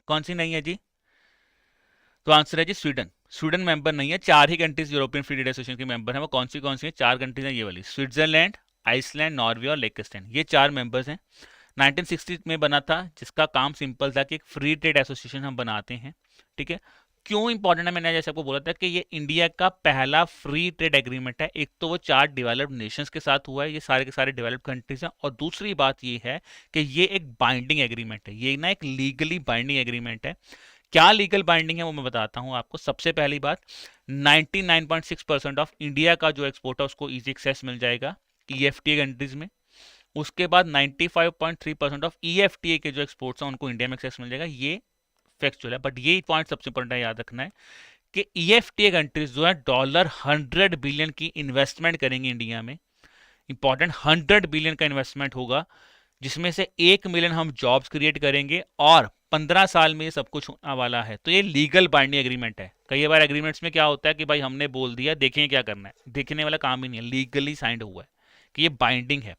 कौन सी नहीं है जी। तो आंसर है जी स्वीडन। स्वीडन मेंबर नहीं है, 4 ही countries European Free Trade Association के मेंबर हैं। वो कौन सी है, 4 कंट्रीज हैं ये वाली, स्विट्जरलैंड, आइसलैंड, नॉर्वे और लेकिस्तान, ये 4 मेंबर्स हैं। 1960 में बना था, जिसका काम सिंपल था कि एक फ्री ट्रेड एसोसिएशन हम बनाते हैं, ठीक है। क्यों इंपॉर्टेंट है, मैंने जैसे आपको बोला था कि ये इंडिया का पहला फ्री ट्रेड एग्रीमेंट है। एक तो वो 4 डेवलप्ड नेशंस के साथ हुआ है, ये सारे के सारे डेवलप्ड कंट्रीज हैं, और दूसरी बात ये है कि ये एक बाइंडिंग एग्रीमेंट है, ये ना एक लीगली बाइंडिंग एग्रीमेंट है। क्या लीगल बाइंडिंग है वो मैं बताता हूं आपको। सबसे पहली बात, 99.6% ऑफ इंडिया का जो एक्सपोर्ट है उसको इजी एक्सेस मिल जाएगा EFTA कंट्रीज में। उसके बाद 95.3% ऑफ EFTA के जो एक्सपोर्ट्स हैं उनको इंडिया में एक्सेस मिल जाएगा, ये फैक्चुअल है। बट ये पॉइंट सबसे इंपॉर्टेंट है, याद रखना है कि EFTA कंट्रीज जो है $100 बिलियन की इन्वेस्टमेंट करेंगे इंडिया में। इंपॉर्टेंट, 100 बिलियन का इन्वेस्टमेंट होगा, जिसमें से 1 मिलियन हम जॉब्स क्रिएट करेंगे और 15 साल में ये सब कुछ होने वाला है। तो ये लीगल बाइंडिंग एग्रीमेंट है। कई बार एग्रीमेंट्स में क्या होता है कि भाई हमने बोल दिया, देखें क्या करना है, देखने वाला काम ही नहीं है, लीगली साइंड हुआ है कि ये बाइंडिंग है।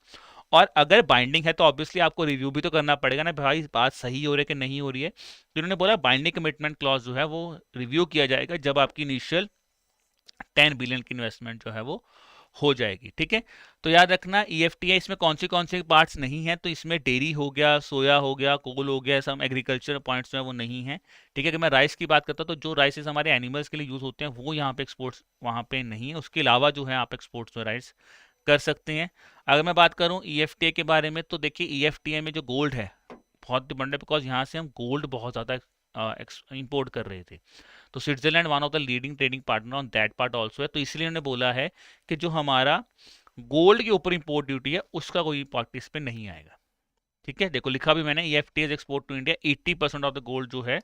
और अगर बाइंडिंग है तो ऑब्वियसली आपको रिव्यू भी तो करना पड़ेगा ना भाई, बात सही हो रही है कि नहीं हो रही है। तो इन्होंने बोला बाइंडिंग कमिटमेंट क्लॉज जो है वो रिव्यू किया जाएगा जब आपकी इनिशियल 10 बिलियन की इन्वेस्टमेंट जो है वो हो जाएगी। ठीक है, तो याद रखना ईएफटीआई इसमें कौन से पार्ट्स नहीं है, तो इसमें डेयरी हो गया, सोया हो गया, कोल हो गया, सम एग्रीकल्चर पॉइंट्स जो है वो नहीं है। ठीक है, कि मैं राइस की बात करता हूँ तो जो राइसेस हमारे एनिमल्स के लिए यूज होते हैं वो यहाँ पे एक्सपोर्ट्स वहाँ पे नहीं है, उसके अलावा जो है आप एक्सपोर्ट्स में राइस कर सकते हैं। अगर मैं बात करूँ ईएफटीआई के बारे में तो देखिए ईएफटीआई में जो गोल्ड है बहुत डिमांड है, बिकॉज यहाँ से हम गोल्ड बहुत ज़्यादा इंपोर्ट कर रहे थे। तो Switzerland one of the leading trading partner on that part also है, तो इसलिए उन्होंने बोला है कि जो हमारा गोल्ड के ऊपर इंपोर्ट ड्यूटी है उसका कोई पार्ट इस पे नहीं आएगा। ठीक है, देखो लिखा भी मैंने EFTS export to India 80% of the gold जो है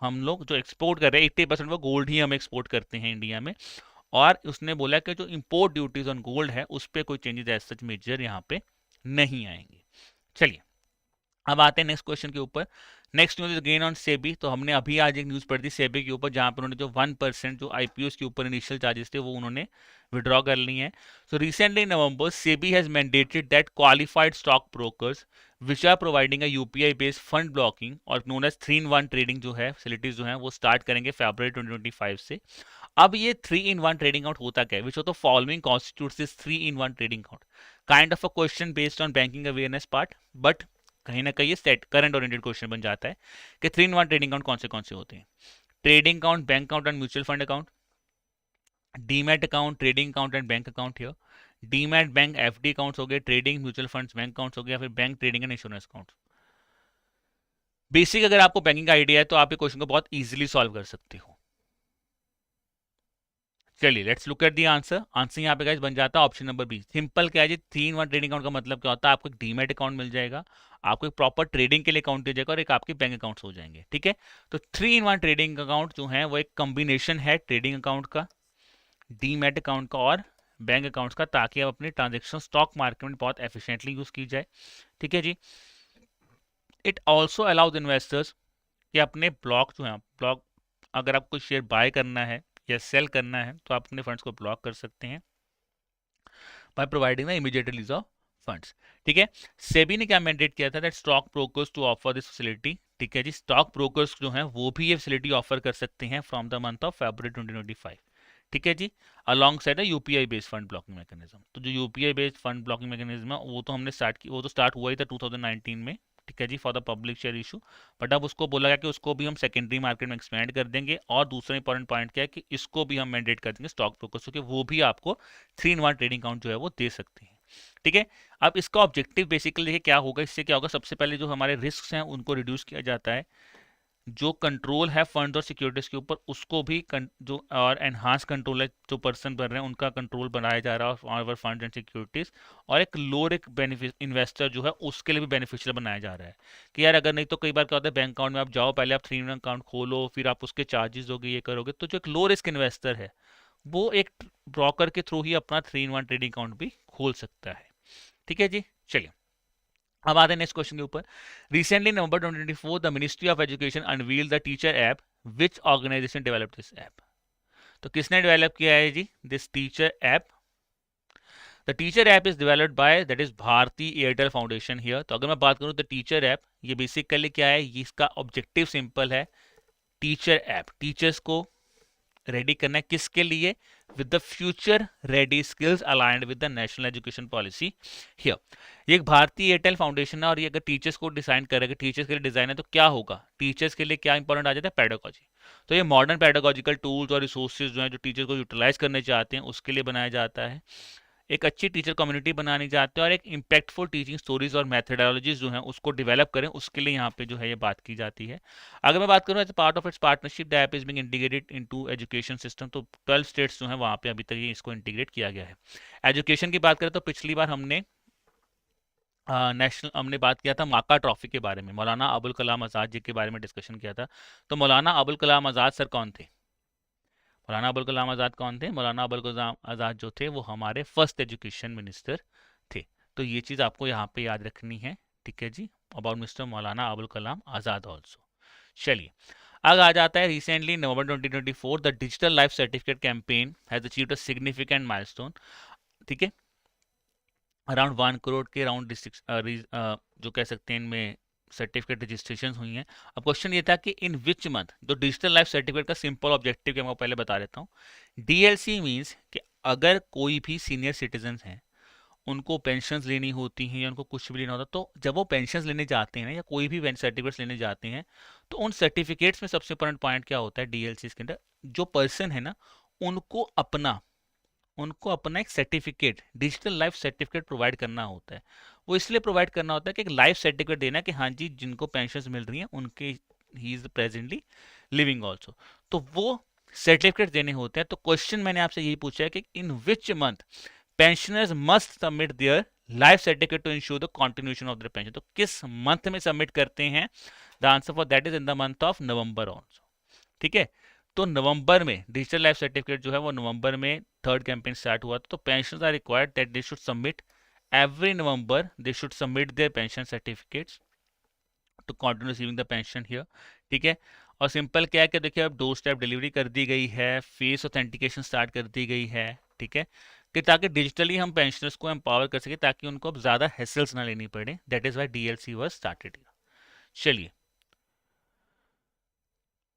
हम लोग जो एक्सपोर्ट कर रहे हैं 80% वो गोल्ड ही हम एक्सपोर्ट करते हैं इंडिया में। और उसने बोला कि जो इंपोर्ट ड्यूटीज ऑन गोल्ड है उस पर कोई चेंजेस एज सच मेजर यहाँ पे नहीं आएंगे। चलिए अब आते हैं नेक्स्ट क्वेश्चन के ऊपर। Next news gain on SEBI, तो हमने अभी आज एक न्यूज पढ़ी थी सेबी के ऊपर जहां पर उन्होंने जो 1% जो आईपीओस के ऊपर इनिशियल चार्जेस थे वो उन्होंने विड्रॉ कर ली हैं। So recently in November SEBI has mandated that qualified stock brokers which are providing a UPI based fund blocking और नोन एज 3-in-1 ट्रेडिंग जो है फैसिलिटीज जो है वो स्टार्ट करेंगे फरवरी 2025 से। अब ये 3-in-1 ट्रेडिंग आउट होता क्या है, विच of the following constitutes this 3-in-1 trading out? Kind of a question based on banking awareness part, but कहीं ना कहीं ये सेट करंट ओरिएंटेड क्वेश्चन बन जाता है कि 3-in-1 ट्रेडिंग अकाउंट कौन से होते हैं? Trading account, bank account and mutual fund account, demat account, trading account and bank account here, demat bank FD accounts हो गए, trading mutual funds bank accounts हो गया, फिर bank trading and insurance account. Basic अगर आपको बैंकिंग का आइडिया है तो आप ये क्वेश्चन को बहुत इजीली सॉल्व कर सकते हो। चलिए let's look at the answer. Answer यहाँ पे गाइस बन जाता है ऑप्शन नंबर बी। सिंपल क्या है जी, 3-in-1 ट्रेडिंग अकाउंट का मतलब क्या होता है? आपको एक डीमैट अकाउंट मिल जाएगा, आपको एक प्रॉपर ट्रेडिंग के लिए अकाउंट दिया जाएगा और एक आपके बैंक अकाउंट्स हो जाएंगे। ठीक है, तो 3-in-1 ट्रेडिंग अकाउंट जो है वो एक कॉम्बिनेशन है ट्रेडिंग अकाउंट का, डीमैट अकाउंट का और बैंक अकाउंट्स का, ताकि आप अपनी ट्रांजेक्शन स्टॉक मार्केट में बहुत एफिशिएंटली यूज की जाए। ठीक है जी, इट ऑल्सो अलाउज इन्वेस्टर्स कि अपने ब्लॉक जो है ब्लॉक, अगर आपको शेयर बाय करना है या सेल करना है तो आप अपने फंड्स को ब्लॉक कर सकते हैं by providing the immediate release of funds. ठीक है, सेबी ने क्या मैंडेट किया था that stock brokers to offer this facility. ठीक है जी, स्टॉक ब्रोकर्स जो हैं वो भी ये फैसिलिटी ऑफर कर सकते हैं from the month of February 2025। ठीक है जी, अलॉन्ग साइड है UPI based fund blocking mechanism. तो जो UPI based fund blocking mechanism है वो तो हमने स्टार्ट की, वो तो स्टार्ट हुआ ही था 2019 में। ठीक है जी, for the public share issue, but अब उसको बोला गया कि उसको भी हम सेकेंडरी मार्केट में एक्सपेंड कर देंगे। और दूसरा इंपॉर्टेंट पॉइंट क्या है कि इसको भी हम मैंडेट कर देंगे स्टॉक ब्रोकर्स को, वो भी आपको 3-in-1 ट्रेडिंग अकाउंट जो है वो दे सकते हैं। ठीक है, अब इसका ऑब्जेक्टिव बेसिकली देखिए क्या होगा, इससे क्या होगा, सबसे पहले जो हमारे रिस्क हैं उनको रिड्यूस किया जाता है, जो कंट्रोल है फंड और सिक्योरिटीज के ऊपर उसको भी जो और एनहांस कंट्रोल है जो पर्सन बन रहे हैं उनका कंट्रोल बनाया जा रहा है और फंड एंड सिक्योरिटीज, और एक लोअर एक बेनिफिट इन्वेस्टर जो है उसके लिए भी बेनिफिशियल बनाया जा रहा है कि यार अगर नहीं तो कई बार क्या होता है बैंक अकाउंट में आप जाओ, पहले आप 3-in-1 अकाउंट खोलो, फिर आप उसके चार्जेस दोगे, ये करोगे, तो जो एक लो रिस्क इन्वेस्टर है वो एक ब्रोकर के थ्रू ही अपना 3-in-1 ट्रेडिंग अकाउंट भी खोल सकता है। ठीक है जी, चलिए अब आते हैं नेक्स्ट क्वेश्चन के ऊपर। Recently November 2024 the ministry of education unveil the teacher app, which organization develop this app? तो किसने डेवलप किया है जी this teacher app? The teacher app is developed by that is Bharti Airtel foundation here. तो अगर मैं बात करूं द टीचर ऐप, ये बेसिकली क्या है, ये इसका ऑब्जेक्टिव सिंपल है, टीचर ऐप टीचर्स को रेडी करना है किसके लिए? With the future ready skills aligned with the national education policy here. ये एक भारतीय एयरटेल फाउंडेशन है और ये अगर टीचर्स को डिजाइन करेगा, टीचर्स के लिए डिजाइन है, तो क्या होगा, टीचर्स के लिए क्या इंपॉर्टेंट आ जाता है? पेडागोजी। तो ये मॉडर्न पेडागोजिकल टूल्स और रिसोर्सेज जो है जो टीचर को यूटिलाइज करने चाहते हैं उसके लिए बनाया जाता है। एक अच्छी टीचर कम्युनिटी बनानी चाहते हैं और एक इम्पैक्टफुल टीचिंग स्टोरीज और मेथडोलॉजीज जो हैं उसको डेवलप करें, उसके लिए यहाँ पे जो है ये बात की जाती है। अगर मैं बात करूँ as part of its partnership the app is being integrated into education system, तो 12 स्टेट्स जो हैं वहाँ पे अभी तक ये इसको इंटीग्रेट किया गया है। एजुकेशन की बात करें तो पिछली बार हमने हमने बात किया था माका ट्रॉफी के बारे में, मौलाना अबुल कलाम आज़ाद जी के बारे में डिस्कशन किया था। तो मौलाना अबुल कलाम आज़ाद सर कौन थे? मौलाना अबुल कलाम आज़ाद कौन थे? मौलाना अबुल कलाम आज़ाद जो थे वो हमारे फर्स्ट एजुकेशन मिनिस्टर थे। तो ये चीज़ आपको यहाँ पे याद रखनी है। ठीक है जी, about mister Maulana Abul Kalam Azad also. चलिए आगे आ जाता है, recently November 2024 the digital life certificate campaign has achieved a significant milestone. ठीक है, अराउंड 1 करोड़ के अराउंड जो कह सकते हैं इनमें सर्टिफिकेट रजिस्ट्रेशन हुई हैं। अब क्वेश्चन ये था कि इन विच मंथ, जो डिजिटल लाइफ सर्टिफिकेट का सिंपल ऑब्जेक्टिव मैं आपको पहले बता देता हूँ। डीएलसी मीन्स कि अगर कोई भी सीनियर सिटीजन हैं, उनको पेंशन्स लेनी होती हैं या उनको कुछ भी लेना होता, तो जब वो पेंशन्स लेने जाते हैं ना, या कोई भी सर्टिफिकेट्स लेने जाते हैं, तो उन सर्टिफिकेट्स में सबसे इंपॉर्टेंट पॉइंट क्या होता है डीएलसी के अंदर, जो पर्सन है ना, उनको अपना उनको अपना एक certificate, digital life certificate provide करना होता है। वो इसलिए प्रोवाइड करना होता है कि एक लाइफ सर्टिफिकेट देना कि हाँ जी, जिनको पेंशन मिल रही हैं उनके he is presently living also, तो वो सर्टिफिकेट देने होते हैं। तो क्वेश्चन मैंने आपसे यही पूछा है कि in which month pensioners must submit their life certificate to ensure the continuation of their pension, तो किस मंथ में सबमिट करते हैं? The answer for that is in the month of November also. ठीक है, तो नवंबर में डिजिटल लाइफ सर्टिफिकेट जो है वो नवंबर में थर्ड कैंपेन स्टार्ट हुआ था। तो pension are required that they should submit every November, they should submit their pension certificates to continue receiving the pension here. ठीक है, और सिंपल क्या है कि देखिए अब डोर स्टेप डिलीवरी कर दी गई है, फेस ऑथेंटिकेशन स्टार्ट कर दी गई है। ठीक है, कि ताकि डिजिटली हम पेंशनर्स को एम्पावर कर सके, ताकि उनको अब ज़्यादा हेसल्स ना लेनी पड़े। That is why DLC was started. चलिए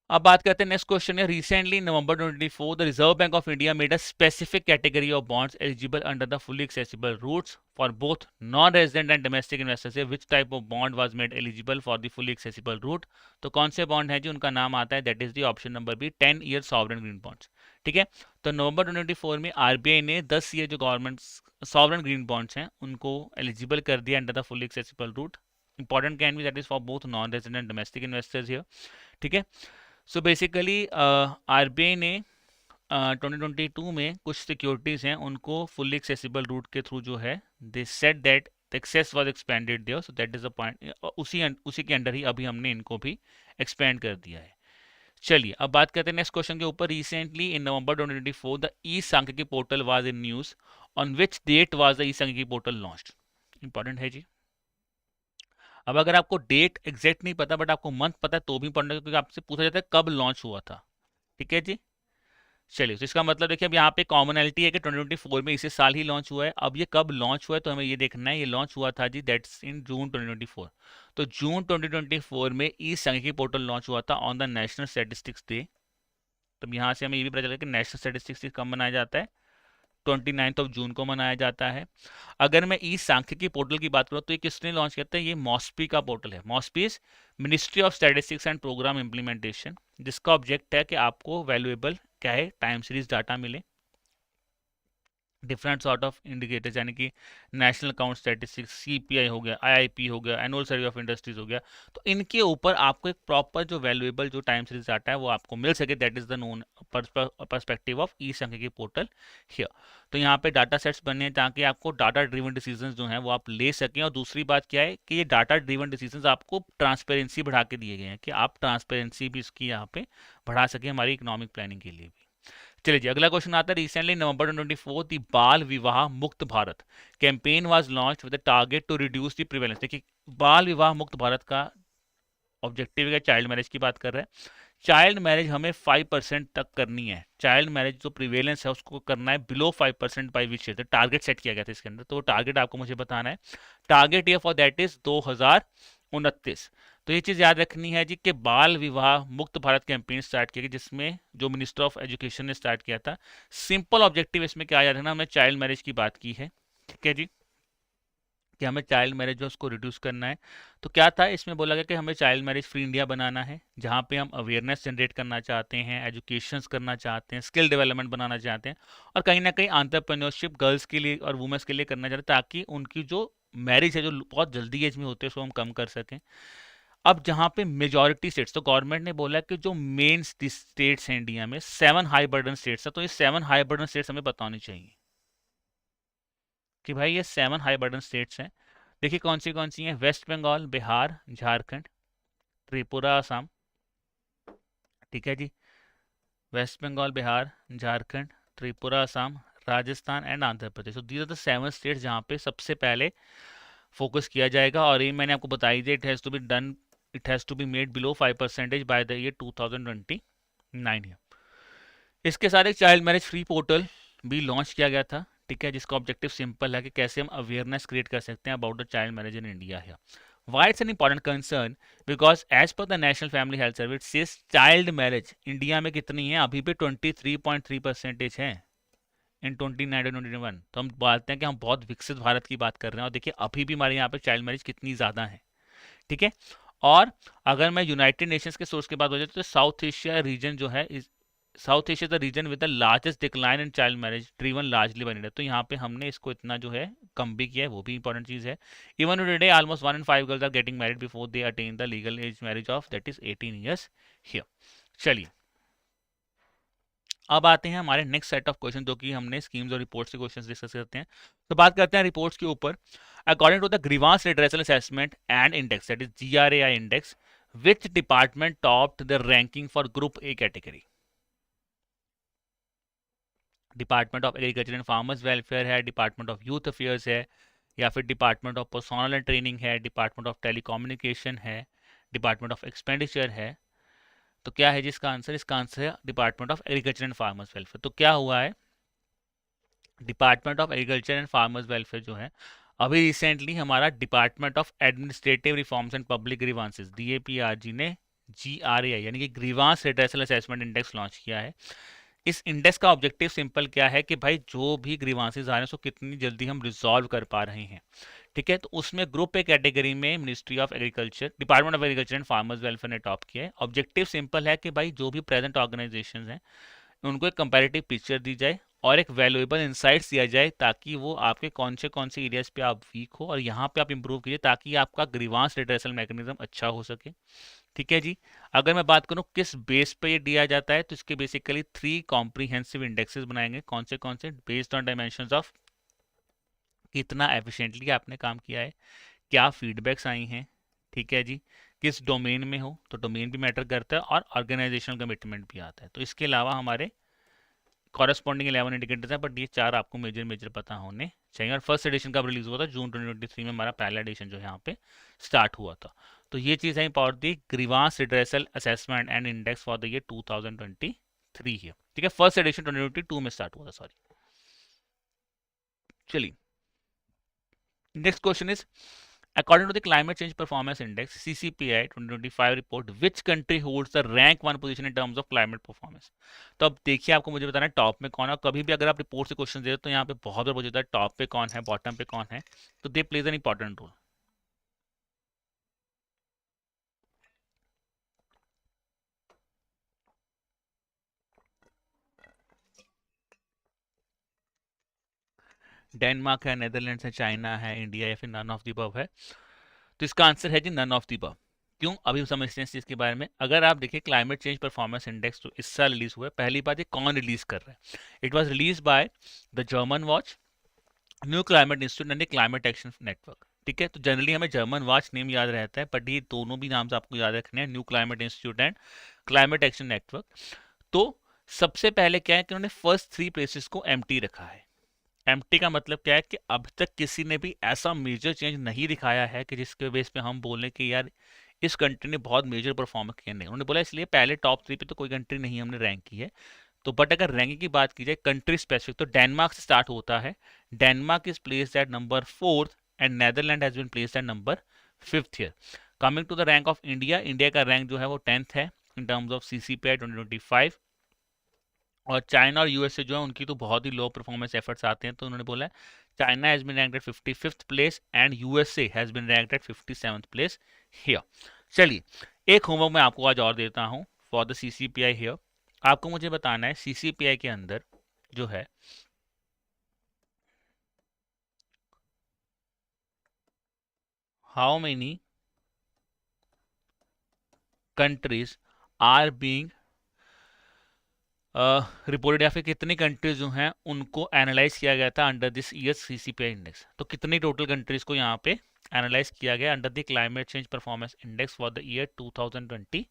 अब बात करते हैं नेक्स्ट क्वेश्चन है। Recently November 2024 the reserve bank of India made a specific category of bonds eligible under the fully accessible routes for both non resident and domestic investors. Which type of bond was made eligible for the fully accessible route? तो कौन से बॉन्ड है जी, उनका नाम आता है, that is the option number B, 10 year sovereign green bonds. ठीक है, तो नवंबर 2024 में आरबीआई ने 10 ईयर जो गवर्नमेंट सॉवरेन ग्रीन बॉन्ड्स हैं उनको एलिजिबल कर दिया under the fully accessible route. Important can be that is for both non resident domestic investors here. ठीक है, सो बेसिकली आरबीआई ने 2022 में कुछ सिक्योरिटीज़ हैं उनको फुल्ली एक्सेसिबल रूट के थ्रू जो है, they said that the access was expanded there, so that is a point, उसी के अंडर ही अभी हमने इनको भी एक्सपेंड कर दिया है। चलिए अब बात करते हैं नेक्स्ट क्वेश्चन के ऊपर। Recently in November 2024 the e Sankhyiki portal was in news, on which date was the e Sankhyiki portal launched? Important है जी। अब अगर आपको डेट एग्जैक्ट नहीं पता बट आपको मंथ पता है तो भी पढ़ना, क्योंकि आपसे पूछा जाता है कब लॉन्च हुआ था। ठीक है जी, चलिए तो इसका मतलब देखिए अब यहाँ पे कॉमनैलिटी है कि 2024 में इसी साल ही लॉन्च हुआ है। अब ये कब लॉन्च हुआ है तो हमें ये देखना है, ये लॉन्च हुआ था जी दैट्स इन जून 2024। तो जून 2024 में ई सांख्यिकी पोर्टल लॉन्च हुआ था on the national statistics day. तो यहाँ से हमें ये भी पता चला कि नेशनल स्टैटिस्टिक्स डे कब मनाया जाता है, 29 जून को मनाया जाता है। अगर मैं ई सांख्यिकी पोर्टल की बात करूँ तो ये किसने लॉन्च किया था? ये मॉस्पी का पोर्टल है। MoSPI is ministry of statistics and programme implementation, जिसका ऑब्जेक्ट है कि आपको वैल्यूएबल क्या है, टाइम सीरीज डाटा मिले, डिफरेंट सॉर्ट ऑफ इंडिकेटर्स, यानी कि नेशनल अकाउंट स्टैटिस्टिक्स, सीपीआई हो गया, आईआईपी हो गया, एनुअल सर्वे ऑफ इंडस्ट्रीज हो गया। तो इनके ऊपर आपको एक प्रॉपर जो वैल्यूएबल जो टाइम सीरीज डाटा है वो आपको मिल सके, that is the known perspective of e Sankhyiki portal here. तो यहाँ पे डाटा सेट्स बने हैं ताकि आपको डाटा ड्रिवन डिसीजंस जो हैं वो आप ले सकें। और दूसरी बात क्या है कि ये डाटा ड्रिवन डिसीजंस आपको ट्रांसपेरेंसी बढ़ा के दिए गए हैं, कि आप ट्रांसपेरेंसी भी इसकी यहाँ पे बढ़ा सकें हमारी इकोनॉमिक प्लानिंग के लिए भी। चलिए जी अगला क्वेश्चन आता है। रिसेंटली नवंबर 2024 दी बाल विवाह मुक्त Bharat campaign was launched with the target to reduce the prevalence. देखिए बाल विवाह मुक्त भारत का ऑब्जेक्टिव है, चाइल्ड मैरिज की बात कर रहे हैं। चाइल्ड मैरिज हमें 5% तक करनी है। चाइल्ड मैरिज जो प्रिवेलेंस है उसको करना है below 5% by which year. Target set किया गया था इसके अंदर, तो टारगेट आपको मुझे बताना है। Target year for that is 2029। तो ये चीज़ याद रखनी है जी कि बाल विवाह मुक्त भारत कैंपेन स्टार्ट किया गया, जिसमें जो मिनिस्टर ऑफ एजुकेशन ने स्टार्ट किया था। सिंपल ऑब्जेक्टिव इसमें क्या याद रखना, हमने चाइल्ड मैरिज की बात की है, ठीक है जी, कि हमें चाइल्ड मैरिज जो उसको रिड्यूस करना है। तो क्या था इसमें बोला गया कि हमें चाइल्ड मैरिज फ्री इंडिया बनाना है, जहाँ पे हम अवेयरनेस जनरेट करना चाहते हैं, एजुकेशंस करना चाहते हैं, स्किल डेवलपमेंट बनाना चाहते हैं, और कहीं ना कहीं एंटरप्रेन्योरशिप गर्ल्स के लिए और वुमेन्स के लिए करना चाहते हैं, ताकि उनकी जो मैरिज है जो बहुत जल्दी एज में होते हैं उसको हम कम कर सकें। अब जहाँ पे मेजॉरिटी स्टेट्स, तो गवर्नमेंट ने बोला कि जो मेन स्टेट्स हैं इंडिया में 7 हाई बर्डन स्टेट्स है, तो ये 7 हाई बर्डन स्टेट्स हमें बतानी चाहिए कि भाई ये 7 हाई बर्डन स्टेट्स हैं। देखिए कौन सी हैं, वेस्ट बंगाल, बिहार, झारखंड, त्रिपुरा, असम। ठीक है जी, वेस्ट बंगाल, बिहार, झारखंड, त्रिपुरा, असम, राजस्थान एंड आंध्र प्रदेश। तो दीज आर द 7 स्टेट्स जहाँ पे सबसे पहले फोकस किया जाएगा। और ये मैंने आपको बताई थी, it has to be made below 5% by the year 2029 है। इसके साथ एक चाइल्ड मैरिज फ्री पोर्टल भी लॉन्च किया गया था। ठीक है, जिसका ऑब्जेक्टिव सिंपल है कि कैसे हम अवेयरनेस क्रिएट कर सकते हैं about the child marriage in India है। Why it's an important concern? Because as per the National Family Health Service, it says child marriage India में कितनी है, अभी भी 23.3% है इन 2019-21। तो हम बोलते हैं कि हम बहुत विकसित भारत की बात कर रहे हैं, और देखिए अभी भी हमारे यहाँ पे चाइल्ड मैरिज कितनी ज़्यादा है। ठीक है, और अगर मैं यूनाइटेड नेशंस के सोर्स की बात हो जाए तो साउथ एशिया रीजन जो है, south Asia the region with the largest decline in child marriage driven largely by India. तो यहाँ पे हमने इसको इतना जो है कम भी किया है, वो भी इंपॉर्टेंट चीज़ है। Even today almost 1 in 5 girls are getting married before they attain the legal age marriage of that is 18 years here. चलिए अब आते हैं हमारे नेक्स्ट सेट ऑफ क्वेश्चन, जो कि हमने स्कीम्स और रिपोर्ट्स के क्वेश्चंस डिस्कस करते हैं। तो बात करते हैं रिपोर्ट्स के ऊपर। According to the grievance redressal assessment and index that is GRAI index, which department topped the ranking for group A category? Department of agriculture and farmers welfare है, डिपार्टमेंट ऑफ यूथ अफेयर्स है, या फिर department of personnel and training है, डिपार्टमेंट ऑफ टेलीकम्युनिकेशन है, डिपार्टमेंट ऑफ एक्सपेंडिचर है। तो क्या है जिसका आंसर? इसका आंसर है department of agriculture and farmers welfare. तो क्या हुआ है, department of agriculture and farmers welfare जो है, अभी रिसेंटली हमारा department of administrative reforms and public grievances DAPRG ने GRAI यानी कि grievance redressal assessment index launch किया है। इस इंडेक्स का ऑब्जेक्टिव सिंपल क्या है कि भाई जो भी ग्रीवांसेस आ रहे हैं उसको कितनी जल्दी हम रिजॉल्व कर पा रहे हैं। ठीक है, तो उसमें ग्रुप ए कैटेगरी में ministry of agriculture, department of agriculture and farmers welfare ने टॉप किया है। ऑब्जेक्टिव सिंपल है कि भाई जो भी प्रेजेंट ऑर्गेनाइजेशन हैं उनको एक कंपैरेटिव पिक्चर दी जाए और एक वैल्यूएबल इंसाइट्स दिया जाए, ताकि वो आपके कौन से एरियाज पे आप वीक हो और यहाँ पे आप इंप्रूव कीजिए, ताकि आपका ग्रीवांस रिड्रेसल मैकेनिज्म अच्छा हो सके। ठीक है जी, अगर मैं बात करूं किस बेस पे ये दिया जाता है, तो इसके बेसिकली 3 कॉम्प्रिहेंसिव इंडेक्सेस बनाएंगे। कौन से? बेस्ड ऑन डायमेंशंस ऑफ कितना एफिशिएंटली आपने काम किया है, क्या फीडबैक्स आई हैं, ठीक है जी, किस डोमेन में हो, तो डोमेन भी मैटर करता है, और ऑर्गेनाइजेशनल कमिटमेंट भी आता है। तो इसके अलावा हमारे कॉरेस्पॉन्डिंग 11 इंडिकेटर्स हैं, बट ये 4 आपको मेजर पता होने चाहिए। और फर्स्ट एडिशन कब रिलीज हुआ था? जून 2023 में हमारा पहला एडिशन जो है यहाँ पे स्टार्ट हुआ था। तो ये चीज़ है important the grievance redressal assessment and index for the year 2023 है। ठीक है, फर्स्ट एडिशन 2022 में स्टार्ट हुआ था, सॉरी। चलिए next question is, according to the climate change performance index CCPI 2025 report, which country holds the rank 1 position in terms of climate performance? तो अब देखिए आपको मुझे बताना है टॉप में कौन है। कभी भी अगर आप रिपोर्ट से क्वेश्चन दे तो यहाँ पे बहुत बार पूछता है टॉप पे कौन है, बॉटम पे कौन है, तो they plays an important role. Denmark है, नेदरलैंड्स है, चाइना है, इंडिया, या फिर नन ऑफ द अबव है? तो इसका आंसर है जी नन ऑफ द अबव। क्यों? अभी हम समझते हैं इस चीज़ के बारे में। अगर आप देखिए क्लाइमेट चेंज परफॉर्मेंस इंडेक्स जो इस साल रिलीज हुआ है, पहली बात ये कौन रिलीज कर रहा है? It was release by the German watch, new climate institute and climate action network. ठीक है, तो जनरली हमें जर्मन वॉच नेम याद रहता है, बट ये दोनों भी नाम आपको याद रखने हैं, new climate institute and climate action network. तो सबसे पहले क्या है कि उन्होंने फर्स्ट 3 प्लेसेस को एम्प्टी रखा है। एम्प्टी का मतलब क्या है कि अब तक किसी ने भी ऐसा मेजर चेंज नहीं दिखाया है कि जिसके बेस पे हम बोलें कि यार इस कंट्री ने बहुत मेजर परफॉर्मेंस किया। नहीं, उन्होंने बोला इसलिए पहले टॉप 3 पे तो कोई कंट्री नहीं हमने रैंक की है। तो बट अगर रैंकिंग की बात की जाए कंट्री स्पेसिफिक, तो डेनमार्क से स्टार्ट होता है। Denmark is placed at number 4th and Netherland has been placed at number 5th here. Coming to the rank of India, India का रैंक जो है वो 10th है इन टर्म्स ऑफ CCPI 2025। और चाइना और यूएसए जो है उनकी तो बहुत ही लो परफॉर्मेंस एफर्ट्स आते हैं, तो उन्होंने बोला है China has been ranked at 55th place and USA has been ranked at 57th place here. चलिए एक होमवर्क मैं आपको आज और देता हूं फॉर द CCPI हियर। आपको मुझे बताना है CCPI के अंदर जो है how many countries are being reported, या फिर कितनी कंट्रीज जो हैं उनको एनालाइज किया गया था under this year CCPI index. तो कितनी टोटल कंट्रीज को यहाँ पे एनालाइज किया गया under the climate change performance index for the year 2025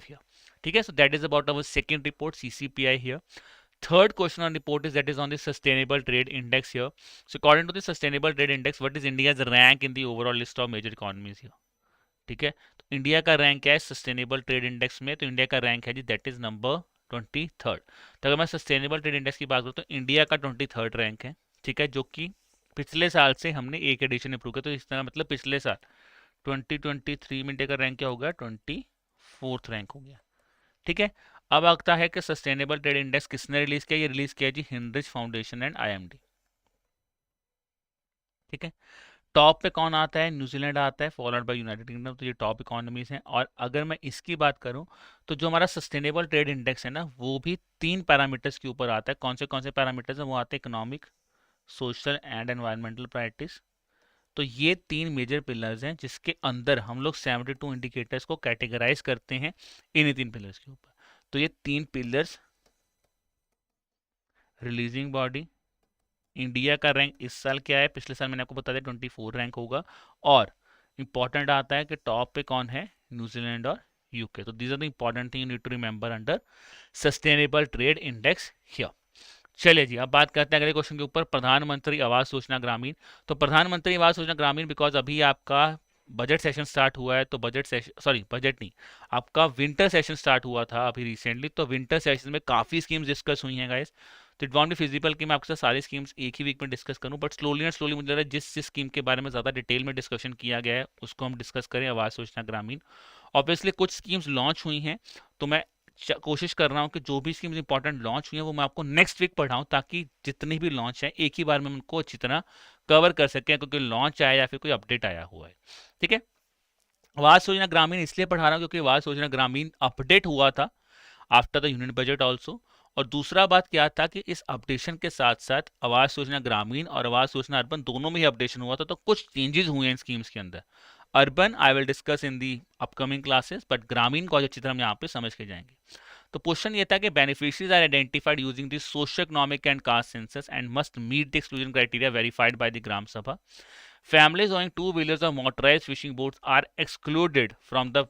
here. ठीक है, so that is about our second report CCPI here. Third question on report is that is on the sustainable trade index here. So according to the sustainable trade index, what is India's rank in the overall list of major economies here? ठीक है, तो इंडिया का रैंक क्या है सस्टेनेबल ट्रेड इंडेक्स में? तो इंडिया का रैंक है जी दैट इज नंबर 23rd। तो अगर मैं सस्टेनेबल ट्रेड इंडेक्स की बात करूँ तो इंडिया का 23rd रैंक है। ठीक है, जो कि पिछले साल से हमने एक एडिशन इंप्रूव किया। तो इस तरह मतलब पिछले साल 2023 में इंडिया का रैंक क्या हो गया, 24th रैंक हो गया। ठीक है, अब आता है कि सस्टेनेबल ट्रेड इंडेक्स किसने रिलीज किया, ये रिलीज किया जी हिनरिच फाउंडेशन एंड आईएमडी। ठीक है, टॉप पे कौन आता है, न्यूजीलैंड आता है, फॉलोड बाय यूनाइटेड किंगडम। तो ये टॉप इकोनॉमीज हैं। और अगर मैं इसकी बात करूं तो जो हमारा सस्टेनेबल ट्रेड इंडेक्स है ना, वो भी 3 पैरामीटर्स के ऊपर आता है। कौन से पैरामीटर्स हैं, वो आते हैं economic, social and environmental priorities. तो ये 3 मेजर पिलर्स हैं जिसके अंदर हम लोग 72 इंडिकेटर्स को कैटेगराइज करते हैं इन्हीं 3 पिलर्स के ऊपर। तो ये 3 पिलर्स, रिलीजिंग बॉडी, इंडिया का रैंक इस साल क्या है, पिछले साल मैंने आपको बता दिया 24 रैंक होगा। और इंपॉर्टेंट आता है कि टॉप पे कौन है, न्यूजीलैंड और यूके। तो these are the important thing you need to remember under sustainable trade index here. चलिए जी, अब बात करते हैं अगले क्वेश्चन के ऊपर, प्रधानमंत्री आवास योजना ग्रामीण। तो प्रधानमंत्री आवास योजना ग्रामीण, बिकॉज अभी आपका बजट सेशन स्टार्ट हुआ है, तो बजट सेशन, सॉरी बजट नहीं, आपका विंटर सेशन स्टार्ट हुआ था अभी रिसेंटली। तो विंटर सेशन में काफ़ी स्कीम्स डिस्कस हुई हैं गाइस। तो इट वॉन्ट बी फिजिबल कि मैं आपके साथ सारी स्कीम्स एक ही वीक में डिस्कस करूं, बट स्लोली एंड स्लोली मुझे लग रहा है जिस जिस स्कीम के बारे में ज़्यादा डिटेल में डिस्कशन किया गया है उसको हम डिस्कस करें। आवास योजना ग्रामीण, ऑब्वियसली कुछ स्कीम्स लॉन्च हुई हैं, तो मैं कोशिश कर रहा हूँ कि जो भी स्कीम्स इंपॉर्टेंट लॉन्च हुई हैं वो मैं आपको नेक्स्ट वीक पढ़ाऊँ, ताकि जितनी भी लॉन्च है एक ही बार में उनको अच्छी तरह कवर कर सकें, क्योंकि लॉन्च आया या फिर कोई अपडेट आया हुआ है। ठीक है, आवास योजना ग्रामीण इसलिए पढ़ा रहा हूँ क्योंकि आवास योजना ग्रामीण अपडेट हुआ था after the union budget also. और दूसरा बात क्या था कि इस अपडेशन के साथ साथ आवास योजना ग्रामीण और आवास योजना अर्बन दोनों में ही अपडेशन हुआ था, तो कुछ चेंजेस हुए हैं इन स्कीम्स के अंदर। Urban I will discuss in the upcoming classes, but ग्रामीण को अच्छी तरह हम यहाँ पे समझ के जाएंगे। तो क्वेश्चन ये था कि beneficiaries are identified using the socio economic and caste census and must meet the exclusion criteria verified by the Gram Sabha. Families owning 2 wheelers or motorized fishing boats are excluded from the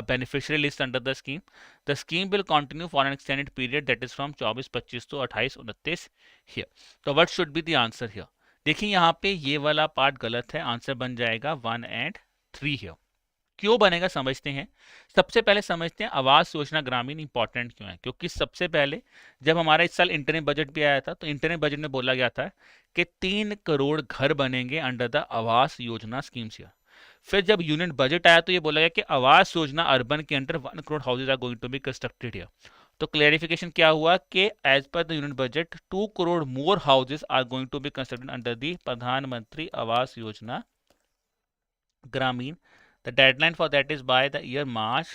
beneficiary list under the scheme. The scheme will continue for an extended period, that is from 24-25 to 28-29 here. तो what should be the answer here? देखिए यहाँ पे ये वाला पार्ट गलत है, आंसर बन जाएगा 1 and 3 here. क्यों बनेगा समझते हैं। सबसे पहले समझते हैं आवास योजना ग्रामीण इंपॉर्टेंट क्यों है, क्योंकि सबसे पहले जब हमारा इस साल इंटरनेट बजट भी आया था तो इंटरनेट बजट में बोला गया था कि 3 करोड़ घर बनेंगे under the Awas Yojana scheme से। फिर जब यूनियन बजट आया तो ये बोला गया कि आवास योजना अर्बन के under 1 crore houses are going to be constructed here. तो क्लैरिफिकेशन क्या हुआ कि as per the union budget 2 crore more houses are going to be constructed under the प्रधानमंत्री आवास योजना ग्रामीण। The deadline for that is by the year March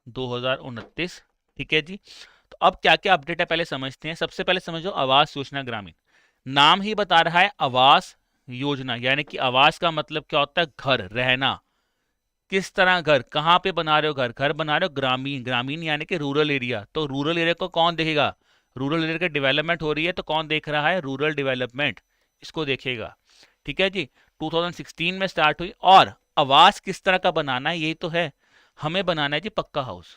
2029। ठीक है जी, तो अब क्या क्या अपडेट है पहले समझते हैं। सबसे पहले समझो आवास योजना ग्रामीण, नाम ही बता रहा है आवास योजना, यानी कि आवास का मतलब क्या होता है, घर, रहना। किस तरह घर, कहाँ पे बना रहे हो घर, घर बना रहे हो ग्रामीण, ग्रामीण यानी कि रूरल एरिया। तो रूरल एरिया को कौन देखेगा, रूरल एरिया की डेवलपमेंट हो रही है तो कौन देख रहा है, रूरल डेवलपमेंट, इसको देखेगा। ठीक है जी, 2016 में स्टार्ट हुई। और आवास किस तरह का बनाना है, यही तो है, हमें बनाना है जी पक्का हाउस।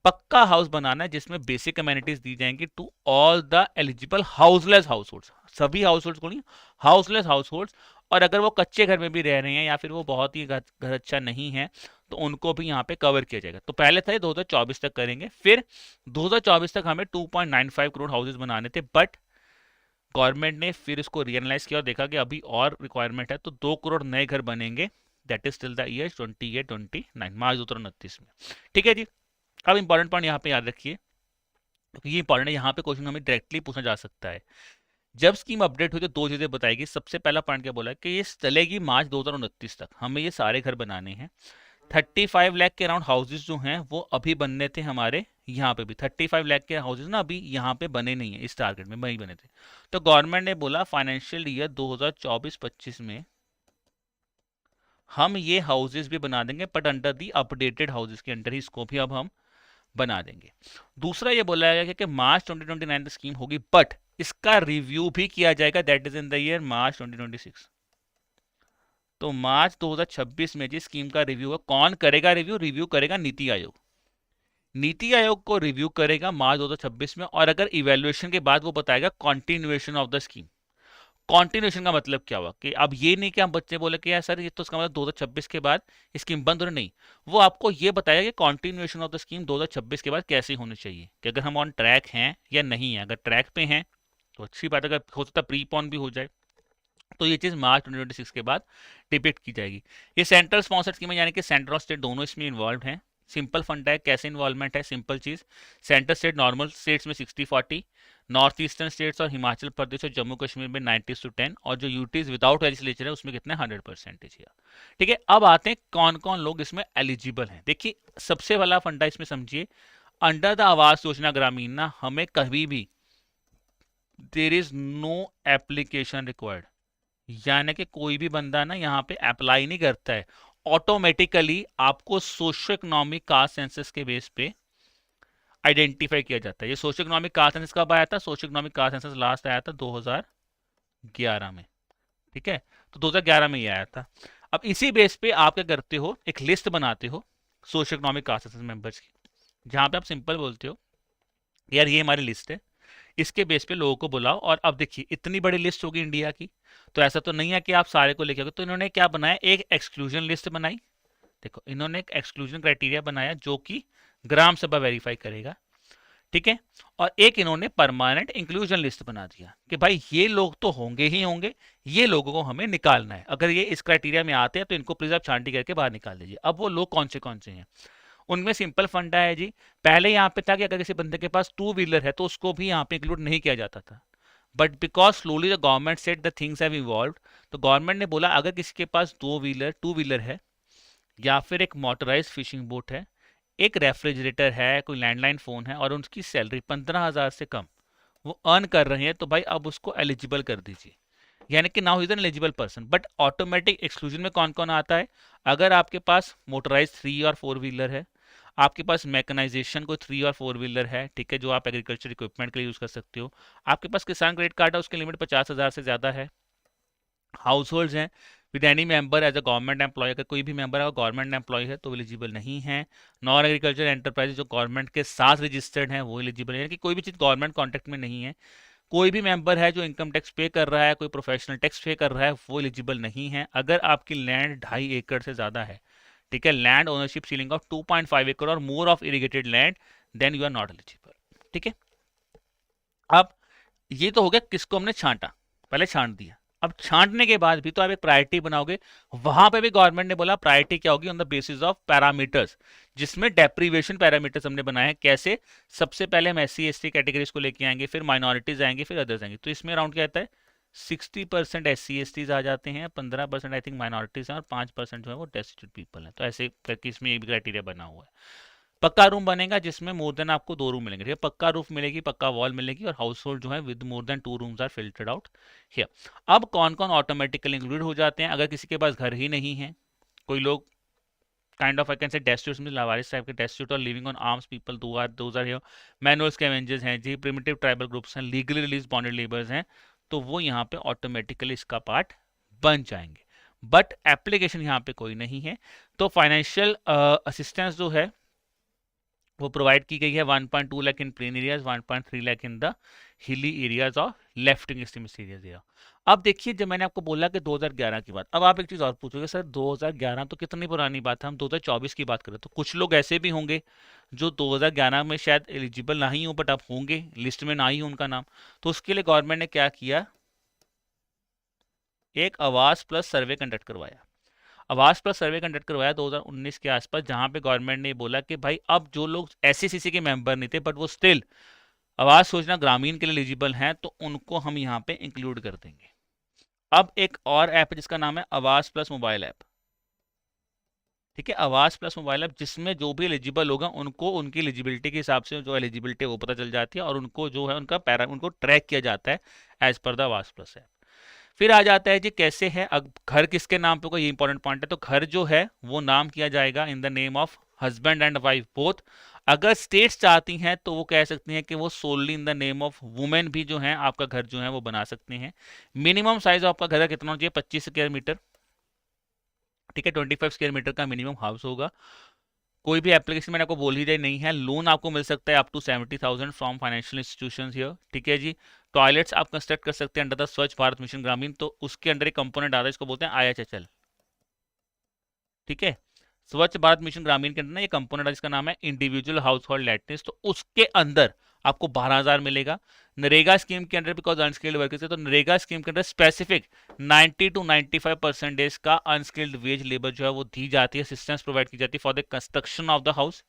पक्का हाउस बनाना है जिसमें बेसिक अमेनिटीज दी जाएंगी to all the eligible houseless households, सभी हाउसहोल्ड्स को नहीं, हाउसलेस हाउसहोल्ड्स। और अगर वो कच्चे घर में भी रह रहे हैं या फिर वो बहुत ही घर अच्छा नहीं है तो उनको भी यहाँ पे कवर किया जाएगा। तो पहले था 2024 तक करेंगे, फिर 2024 तक हमें 2.95 करोड़ हाउसेज बनाने थे, बट गवर्नमेंट ने फिर इसको रियलाइज किया और देखा कि अभी और रिक्वायरमेंट है, तो 2 करोड़ नए घर बनेंगे, that is till the year 28-29 मार्च 2029 में। ठीक है जी, अब इंपॉर्टेंट पॉइंट यहाँ पे याद रखिए, क्योंकि ये इंपॉर्टेंट है, यहाँ पे क्वेश्चन हमें डायरेक्टली पूछा जा सकता है। जब स्कीम अपडेट हुई तो 2 चीजें बताएगी। सबसे पहला पॉइंट क्या बोला कि ये चलेगी मार्च 2029 तक, हमें ये सारे घर बनाने हैं। 35 लाख के अराउंड हाउसेज जो हैं वो अभी बनने थे हमारे यहाँ पे भी, 35 लाख के हाउसेज ना अभी यहाँ पे बने नहीं है, इस टारगेट में वही बने थे। तो गवर्नमेंट ने बोला फाइनेंशियल ईयर 2024-25 में हम ये हाउसेज भी बना देंगे, but under the updated houses के अंडर ही इसको भी अब हम बना देंगे। दूसरा ये बोला गया कि मार्च 2029 तक स्कीम होगी, बट इसका रिव्यू भी किया जाएगा, that is in the year March 2026। तो मार्च 2026 में जी स्कीम का रिव्यू है। कौन करेगा रिव्यू, रिव्यू करेगा नीति आयोग। नीति आयोग को रिव्यू करेगा मार्च 2026 में, और अगर इवेल्युएशन के बाद वो बताएगा continuation of the scheme. Continuation का मतलब क्या हुआ कि अब ये नहीं कि हम बच्चे बोले कि यार सर ये तो इसका मतलब 2026 के बाद स्कीम बंद हो, नहीं, वो आपको ये बताएगा कि कॉन्टिन्यूएशन ऑफ द स्कीम 2026 के बाद कैसे होनी चाहिए, कि अगर हम ऑन ट्रैक हैं या नहीं है। अगर ट्रैक पे हैं तो अच्छी बात है, अगर हो सकता है प्रीपोन भी हो जाए तो ये चीज़ मार्च 2026 के बाद डिपेक्ट की जाएगी। ये सेंट्रल स्पॉन्सर्ड स्कीम है, यानी कि सेंटर और स्टेट दोनों इसमें इन्वॉल्व हैं। सिंपल फंड है, कैसे इन्वॉल्वमेंट है, सिंपल चीज़, सेंटर स्टेट नॉर्मल स्टेट्स में 60-40, नॉर्थ ईस्टर्न स्टेट्स और हिमाचल प्रदेश और जम्मू कश्मीर में 90-10, और जो यूटीज विदाउट लेजिस्लेचर है उसमें कितने 100%। ठीक है, अब आते हैं कौन कौन लोग इसमें एलिजिबल हैं। देखिए सबसे वाला फंडा इसमें समझिए, अंडर द आवास योजना ग्रामीण ना हमें कभी भी there is no application required, यानी कि कोई भी बंदा ना यहाँ पे अप्लाई नहीं करता है, ऑटोमेटिकली आपको सोशो इकोनॉमिक कास्ट सेंसस के बेस पे आइडेंटिफाई किया जाता है। ये सोशो इकोनॉमिक कास्ट सेंसस कब आया था? Socio economic caste census last आया था 2011 में। ठीक है, तो 2011 में ये आया था। अब इसी बेस पे आप क्या करते हो, एक लिस्ट बनाते हो socio economic caste census members की, जहां पे आप सिंपल बोलते हो यार ये हमारी लिस्ट है, इसके बेस पे लोगों को बुलाओ। और अब देखिए इतनी बड़ी लिस्ट होगी इंडिया की, तो ऐसा तो नहीं है कि आप सारे को लेके आओगे, तो इन्होंने क्या बनाया, एक एक्सक्लूजन लिस्ट बनाई। देखो इन्होंने एक एक्सक्लूजन क्राइटेरिया बनाया जो कि ग्राम सभा वेरीफाई करेगा। ठीक है, और एक इन्होंने परमानेंट इंक्लूजन लिस्ट बना दिया कि भाई ये लोग तो होंगे ही होंगे, ये लोगों को हमें निकालना है, अगर ये इस क्राइटेरिया में आते हैं तो इनको प्लीज आप छांटी करके बाहर निकाल दीजिए। अब वो लोग कौन से हैं, उनमें सिंपल फंडा है जी। पहले यहाँ पे था कि अगर किसी बंदे के पास 2 व्हीलर है तो उसको भी यहाँ पे इंक्लूड नहीं किया जाता था, but because slowly the government said the things have evolved, तो गवर्नमेंट ने बोला अगर किसी के पास 2 व्हीलर है, या फिर एक मोटराइज फिशिंग बोट है, एक रेफ्रिजरेटर है, कोई लैंडलाइन फ़ोन है, और उनकी सैलरी 15,000 से कम वो अर्न कर रहे हैं, तो भाई अब उसको एलिजिबल कर दीजिए, यानी कि now is an eligible person. But automatic exclusion में कौन कौन आता है, अगर आपके पास मोटराइज 3 और 4 व्हीलर है, आपके पास मैकेनाइजेशन को 3 और 4 व्हीलर है, ठीक है, जो आप एग्रीकल्चर इक्विपमेंट के लिए यूज़ कर सकते हो, आपके पास किसान क्रेडिट कार्ड है, उसकी लिमिट 50,000 से ज़्यादा है, हाउस होल्ड हैं with any member as a government employee, अगर कोई भी मेंबर है गवर्नमेंट एम्प्लॉय है तो एलिजिबल नहीं है। नॉन एग्रीकल्चर एंटरप्राइज जो गवर्नमेंट के साथ रजिस्टर्ड हैं वो एलिजिबल है, यानी कि कोई भी चीज़ गवर्नमेंट कॉन्टेक्ट में नहीं है। कोई भी मेंबर है जो इनकम टैक्स पे कर रहा है, कोई प्रोफेशनल टैक्स पे कर रहा है, वो एलिजिबल नहीं है। अगर आपकी लैंड 2.5 एकड़ से ज़्यादा है, ठीक है, लैंड ओनरशिप सीलिंग ऑफ 2.5 एकड़ और more of irrigated land, then you are not eligible. ठीक है, अब ये तो हो गया किसको हमने छांटा, पहले छांट दिया। अब छांटने के बाद भी तो आप एक प्रायोरिटी बनाओगे, वहां पे भी गवर्नमेंट ने बोला प्रायोरिटी क्या होगी, on the basis of parameters, जिसमें डेप्रीवेशन पैरामीटर्स हमने बनाए हैं। कैसे, सबसे पहले हम SC ST कैटेगरीज को लेके आएंगे, फिर माइनॉरिटीज आएंगे, फिर अदर्स आएंगे। तो इसमें अराउंड क्या आता है, 60% SC STs आ जाते हैं, 15% आई थिंक माइनॉरिटीज हैं, और 5% जो है वो डेस्टिट्यूट पीपल हैं। तो ऐसे करके इसमें ये भी क्राइटेरिया बना हुआ है। पक्का रूम बनेगा जिसमें मोर देन आपको 2 रूम मिलेंगे, ठीक है, पक्का रूफ मिलेगी, पक्का वॉल मिलेगी, और हाउस होल्ड जो है with more than 2 rooms are filtered out here. अब कौन कौन ऑटोमेटिकली इंक्लूड हो जाते हैं, अगर किसी के पास घर ही नहीं है, कोई लोग kind of I can say destitute में लावारिस टाइप के डेस्टिट्यूट और living on alms people, those are here, manual scavengers हैं जी, प्रिमिटिव ट्राइबल ग्रुप्स हैं, लीगली रिलीज बॉन्डेड लेबर्स हैं, तो वो यहाँ पे ऑटोमेटिकली इसका पार्ट बन जाएंगे। बट एप्लीकेशन यहाँ पे कोई नहीं है, तो फाइनेंशियल असिस्टेंस जो है वो प्रोवाइड की गई है 1.2 lakh in plain areas, 1.3 lakh in the hilly areas और लेफ्टिंग एक्सट्रीमिस्ट एरियाज। अब देखिए जब मैंने आपको बोला कि 2011 की बात, अब आप एक चीज़ और पूछोगे सर 2011 तो कितनी पुरानी बात है, हम 2024 की बात करें, तो कुछ लोग ऐसे भी होंगे जो 2011 में शायद एलिजिबल ना ही हो, बट अब होंगे, लिस्ट में ना ही हो उनका नाम। तो उसके लिए गवर्नमेंट ने क्या किया, एक आवास प्लस सर्वे कंडक्ट करवाया। आवास प्लस सर्वे कंडक्ट करवाया 2019 के आसपास, जहां पे गवर्नमेंट ने बोला कि भाई अब जो लोग SC/CC के मेंबर नहीं थे बट वो स्टिल आवास योजना ग्रामीण के लिए एलिजिबल हैं, तो उनको हम यहाँ पे इंक्लूड कर देंगे। अब एक और ऐप है जिसका नाम है आवास प्लस मोबाइल ऐप, ठीक है, आवास प्लस मोबाइल ऐप, जिसमें जो भी एलिजिबल होगा उनको उनकी एलिजिबिलिटी के हिसाब से जो एलिजिबिलिटी है वो पता चल जाती है, और उनको जो है उनको ट्रैक किया जाता है एज पर द आवास प्लस ऐप। फिर आ जाता है जी कैसे है, अब घर किसके नाम पे होगा, ये इंपॉर्टेंट पॉइंट है। तो घर जो है वो नाम किया जाएगा in the name of husband and wife both. अगर स्टेट्स चाहती हैं तो वो कह सकती हैं कि वो solely in the name of women भी जो है आपका घर जो है वो बना सकते हैं। मिनिमम साइज आपका घर का कितना होना चाहिए, 25 स्क्वायर मीटर, ठीक है, 25 स्क्वायर मीटर का मिनिमम हाउस होगा। कोई भी एप्लीकेशन मैंने आपको बोल ही रही नहीं है, लोन आपको मिल सकता है up to 70,000 from financial institutions here, ठीक है जी। टॉयलेट्स आप कंस्ट्रक्ट कर सकते हैं अंडर द स्वच्छ भारत मिशन ग्रामीण, तो उसके अंडर एक कंपोनेंट आता है, इसको बोलते हैं IHHL, ठीक है। स्वच्छ भारत मिशन ग्रामीण के अंदर ना ये कंपोनेंट है जिसका नाम है इंडिविजुअल हाउस होल्ड लैट्रिन्स, तो उसके अंदर आपको 12,000 मिलेगा। नरेगा स्कीम के अंदर बिकॉज अनस्किल्ड वर्कर्स है, तो नरेगा स्कीम के अंदर स्पेसिफिक 90 to 95% का अनस्किल्ड वेज लेबर जो है वो दी जाती है, असिस्टेंस प्रोवाइड की जाती है for the construction of the house.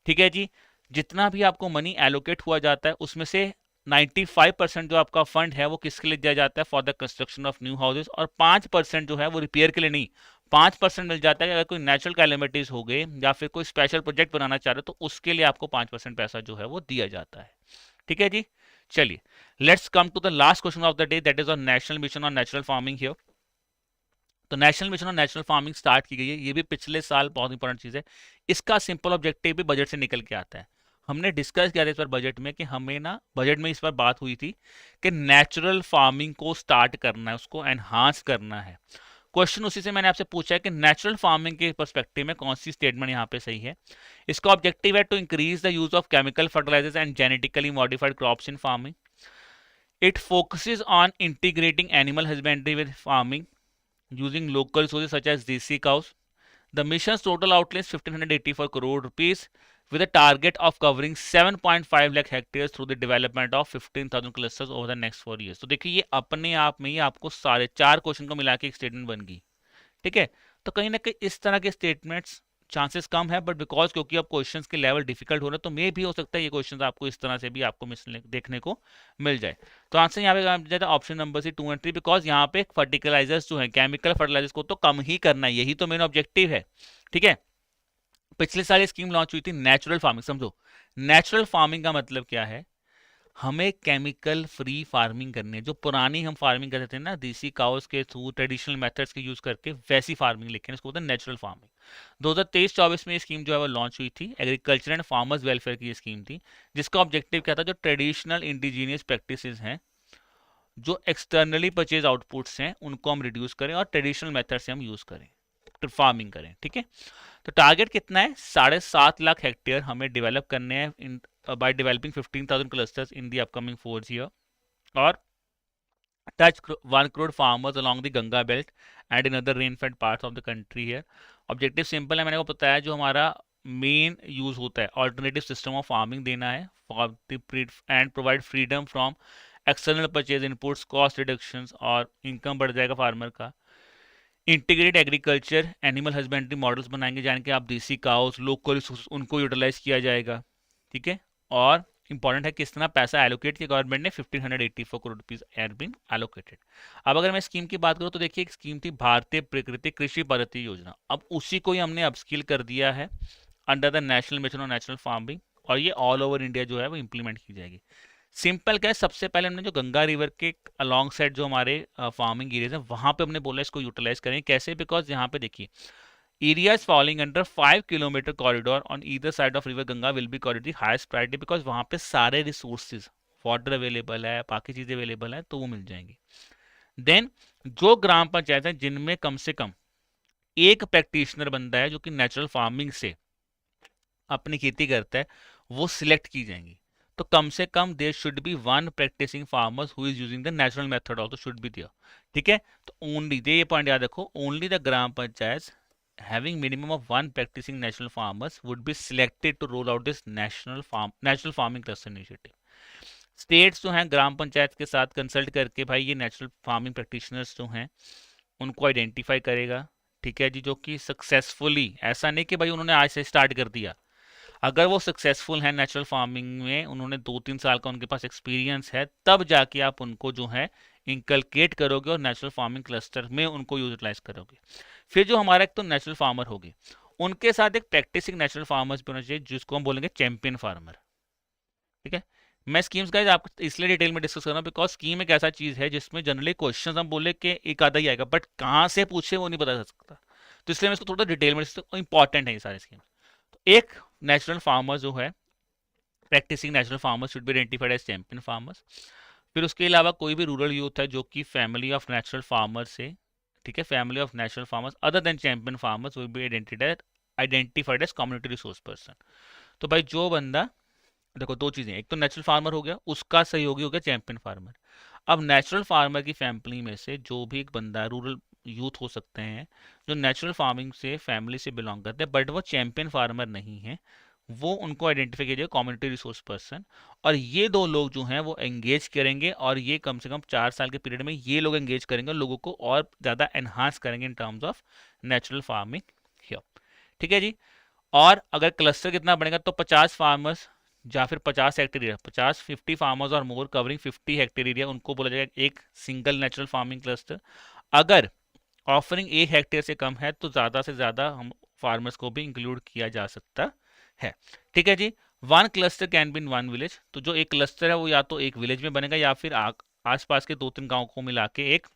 ठीक है जी, जितना भी आपको मनी एलोकेट हुआ जाता है उसमें से 95% जो आपका फंड है वो किसके लिए दिया जाता है, for the construction of new houses, और 5% जो है वो रिपेयर के लिए नहीं, 5% मिल जाता है कि अगर कोई नेचुरल कैलेमिटीज हो गए या फिर कोई स्पेशल प्रोजेक्ट बनाना चाह रहे हो तो उसके लिए आपको 5% पैसा जो है वो दिया जाता है। ठीक है जी, चलिए let's come to the last question of the day, that is on national mission on natural farming here. तो national mission on natural farming start की गई है, ये भी पिछले साल बहुत इंपॉर्टेंट चीज है। इसका सिंपल ऑब्जेक्टिव भी बजट से निकल के आता है। हमने डिस्कस किया था इस बार बजट में कि हमें ना, बजट में इस बार बात हुई थी कि नेचुरल फार्मिंग को स्टार्ट करना है, उसको एनहांस करना है। क्वेश्चन उसी से मैंने आपसे पूछा है कि नेचुरल फार्मिंग के पर्सपेक्टिव में कौन सी स्टेटमेंट यहाँ पे सही है। इसका ऑब्जेक्टिव है to increase the use of chemical fertilisers and genetically modified crops in farming. It focuses on integrating animal husbandry with farming using local resources such as देसी cows. The mission's total outlay is 1,584 crore rupees with a target of covering 7.5 lakh hectares through the development of 15,000 clusters over the next 4 years. तो देखिए ये अपने आप में ही आपको सारे 4 क्वेश्चन को मिला के एक स्टेटमेंट बन गई। ठीक है, तो कहीं ना कहीं इस तरह के स्टेटमेंट्स चांसेस कम है, बट बिकॉज क्योंकि अब क्वेश्चंस के लेवल डिफिकल्ट हो रहा है तो मे भी हो सकता है ये क्वेश्चंस आपको इस तरह से भी आपको मिसने देखने को मिल जाए। तो आंसर यहाँ पे जाता है ऑप्शन नंबर सी 2 और 3, बिकॉज यहाँ पे फर्टिलाइजर्स जो है, केमिकल फर्टिलाइजर्स को तो कम ही करना है, यही तो मेन ऑब्जेक्टिव है। ठीक है, पिछले साल ये स्कीम लॉन्च हुई थी नेचुरल फार्मिंग। समझो नेचुरल फार्मिंग का मतलब क्या है, हमें केमिकल फ्री फार्मिंग करनी है। जो पुरानी हम फार्मिंग करते थे ना, देसी काउस के थ्रू ट्रेडिशनल मेथड्स के यूज करके, वैसी फार्मिंग लेकिन इसको बोलते हैं नेचुरल फार्मिंग। 2023-24 में ये स्कीम जो है वो लॉन्च हुई थी, एग्रीकल्चर एंड फार्मर्स वेलफेयर की ये स्कीम थी, जिसका ऑब्जेक्टिव क्या था, जो ट्रेडिशनल इंडिजीनियस प्रैक्टिसेस हैं, जो एक्सटर्नली परचेज आउटपुट्स हैं, उनको हम रिड्यूस करें और ट्रेडिशनल मेथड से हम यूज करें, फार्मिंग करें। ठीक है, तो टारगेट कितना है, 7.5 लाख हेक्टेयर हमें डेवलप करने हैं इन by developing 15,000 clusters in the upcoming 4 years, और touch 1 crore farmers along the Ganga belt and in other rain-fed parts of the country here. Objective simple है, मैंने को बताया, जो हमारा मेन यूज होता है ऑल्टरनेटिव सिस्टम ऑफ फार्मिंग देना है for and provide freedom from external purchase inputs, cost reductions, और इनकम बढ़ जाएगा फार्मर का। Integrated agriculture animal husbandry models बनाएंगे, जान के आप देसी काउस, लोकल उनको यूटिलाइज किया जाएगा। ठीक है, और इंपॉर्टेंट है किस तरह पैसा एलोकेट किया गवर्नमेंट ने, 1,584 crore rupees had been allocated. अब अगर मैं स्कीम की बात करूं तो देखिए, एक स्कीम थी भारतीय प्राकृतिक कृषि पद्धति योजना, अब उसी को ही हमने अपस्किल कर दिया है under the national mission on natural farming, और ये ऑल ओवर इंडिया जो है वो इंप्लीमेंट की जाएगी। सिंपल क्या है, सबसे पहले हमने जो गंगा रिवर के अलॉन्ग साइड जो हमारे फार्मिंग एरियाज हैं वहां पे हमने बोला इसको यूटिलाइज करें। कैसे, बिकॉज यहाँ पे देखिए areas falling under 5 kilometre corridor on either side of river Ganga will be corridor the highest priority, because वहां पे सारे रिसोर्सेज, वाटर अवेलेबल है, बाकी चीजें अवेलेबल है, तो वो मिल जाएंगी। देन जो ग्राम पंचायत है जिनमें कम से कम एक प्रैक्टिशनर बंदा है जो कि नेचुरल फार्मिंग से अपनी खेती करता है, वो सिलेक्ट की जाएंगी। तो कम से कम there should be one practising farmers who is using the natural method also should be there. ठीक है, तो ओनली ये पॉइंट याद रखो, only the gram panchayat having minimum of one practicing natural farmers would be selected to roll out this natural farming cluster initiative. States जो हैं ग्राम पंचायत के साथ कंसल्ट करके भाई ये नेचुरल फार्मिंग प्रैक्टिशनर्स जो हैं उनको आइडेंटिफाई करेगा। ठीक है जी, जो कि सक्सेसफुली, ऐसा नहीं कि भाई उन्होंने आज से स्टार्ट कर दिया, अगर वो सक्सेसफुल है नेचुरल फार्मिंग में, उन्होंने 2-3 साल का उनके पास एक्सपीरियंस है, तब जाके आप उनको जो है इंकलकेट करोगे और नेचुरल फार्मिंग क्लस्टर में उनको यूटिलाइज करोगे। फिर जो हमारा एक तो नेचुरल फार्मर होगी, उनके साथ एक प्रैक्टिसिंग नेचुरल फार्मर्स भी होना चाहिए जिसको हम बोलेंगे चैंपियन फार्मर। ठीक है, मैं स्कीम्स गाइस आपको इसलिए डिटेल में डिस्कस कर रहा हूँ बिकॉज स्कीम एक ऐसा चीज है जिसमें जनरली क्वेश्चन हम बोले कि एक आधा ही आएगा, बट कहाँ से पूछे वो नहीं बता सकता, तो इसलिए मैं इसको थोड़ा डिटेल में, इंपॉर्टेंट है ये सारे स्कीम। तो एक नेचुरल फार्मर जो है, practising natural farmers should be identified as champion farmers. फिर उसके अलावा कोई भी रूरल यूथ है जो कि फैमिली ऑफ नेचुरल फार्मर से, ठीक है, family of natural farmers other than champion farmers will be identified as community resource person. तो भाई जो बंदा, देखो दो चीजें, एक तो नेचुरल फार्मर हो गया, उसका सहयोगी हो गया चैंपियन फार्मर। अब नेचुरल फार्मर की फैमिली में से जो भी एक बंदा, रूरल यूथ हो सकते हैं जो नेचुरल फार्मिंग से फैमिली से बिलोंग करते हैं बट वो चैंपियन फार्मर नहीं है, वो उनको आइडेंटिफाई कीजिए, कम्युनिटी रिसोर्स पर्सन। और ये 2 लोग जो हैं वो एंगेज करेंगे, और ये कम से कम 4 साल के पीरियड में ये लोग एंगेज करेंगे लोगों को और ज़्यादा एनहांस करेंगे in terms of natural farming here. ठीक है जी। और अगर क्लस्टर कितना बनेगा तो 50 फार्मर्स या फिर 50 हेक्टेयर एरिया, 50 फार्मर्स और मोर कवरिंग 50 हेक्टेयर एरिया, उनको बोला जाएगा एक सिंगल नेचुरल फार्मिंग क्लस्टर। अगर ऑफरिंग 1 हेक्टेयर से कम है तो ज़्यादा से ज़्यादा हम फार्मर्स को भी इंक्लूड किया जा सकता है। ठीक है जी। 1 cluster can be in 1 village, तो जो एक क्लस्टर है वो या तो एक विलेज में बनेगा या फिर आसपास के 2-3 गाँव को मिला के एक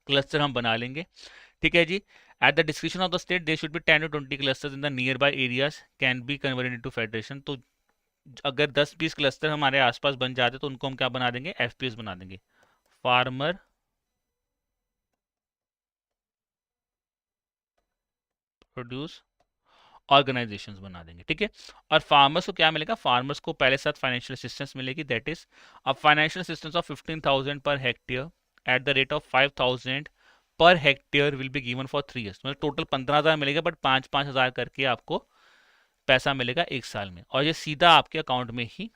क्लस्टर हम बना लेंगे। ठीक है जी। At the description of the state there should be 10 to 20 clusters in the nearby areas can be converted into federation. तो अगर 10-20 क्लस्टर हमारे आसपास बन जाते तो उनको हम क्या बना देंगे, एफपीएस बना देंगे, फार्मर प्रोड्यूस ऑर्गेनाइजेशंस बना देंगे। ठीक है। और फार्मर्स को क्या मिलेगा, फार्मर्स को पहले साथ फाइनेंशियल असिस्टेंस मिलेगी, that is a financial assistance of 15,000 per hectare at the rate of 5,000 per hectare will be given for 3 years। मतलब टोटल 15,000 मिलेगा, बट 5-5 हज़ार करके आपको पैसा मिलेगा 1 साल में, और ये सीधा आपके अकाउंट में ही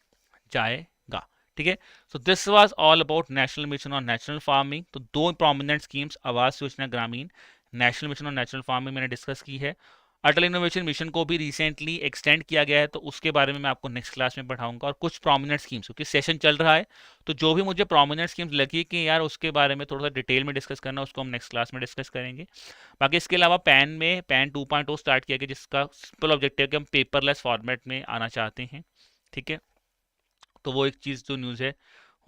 जाएगा। ठीक है। So this was all about national mission on natural farming. तो 2 प्रोमिनेंट स्कीम्स, आवास योजना ग्रामीण, national mission on natural farming मैंने डिस्कस की है। अटल इनोवेशन मिशन को भी रिसेंटली एक्सटेंड किया गया है, तो उसके बारे में मैं आपको नेक्स्ट क्लास में पढ़ाऊंगा। और कुछ प्रोमिनेंट स्कीम्स, क्योंकि सेशन चल रहा है, तो जो भी मुझे प्रोमिनेंट स्कीम्स लगी कि यार उसके बारे में थोड़ा सा डिटेल में डिस्कस करना, उसको हम नेक्स्ट क्लास में डिस्कस करेंगे। बाकी इसके अलावा पैन 2.0 स्टार्ट किया गया, जिसका सिंपल ऑब्जेक्टिव है कि हम पेपरलेस फॉर्मेट में आना चाहते हैं। ठीक है। तो वो एक चीज़ जो न्यूज़ है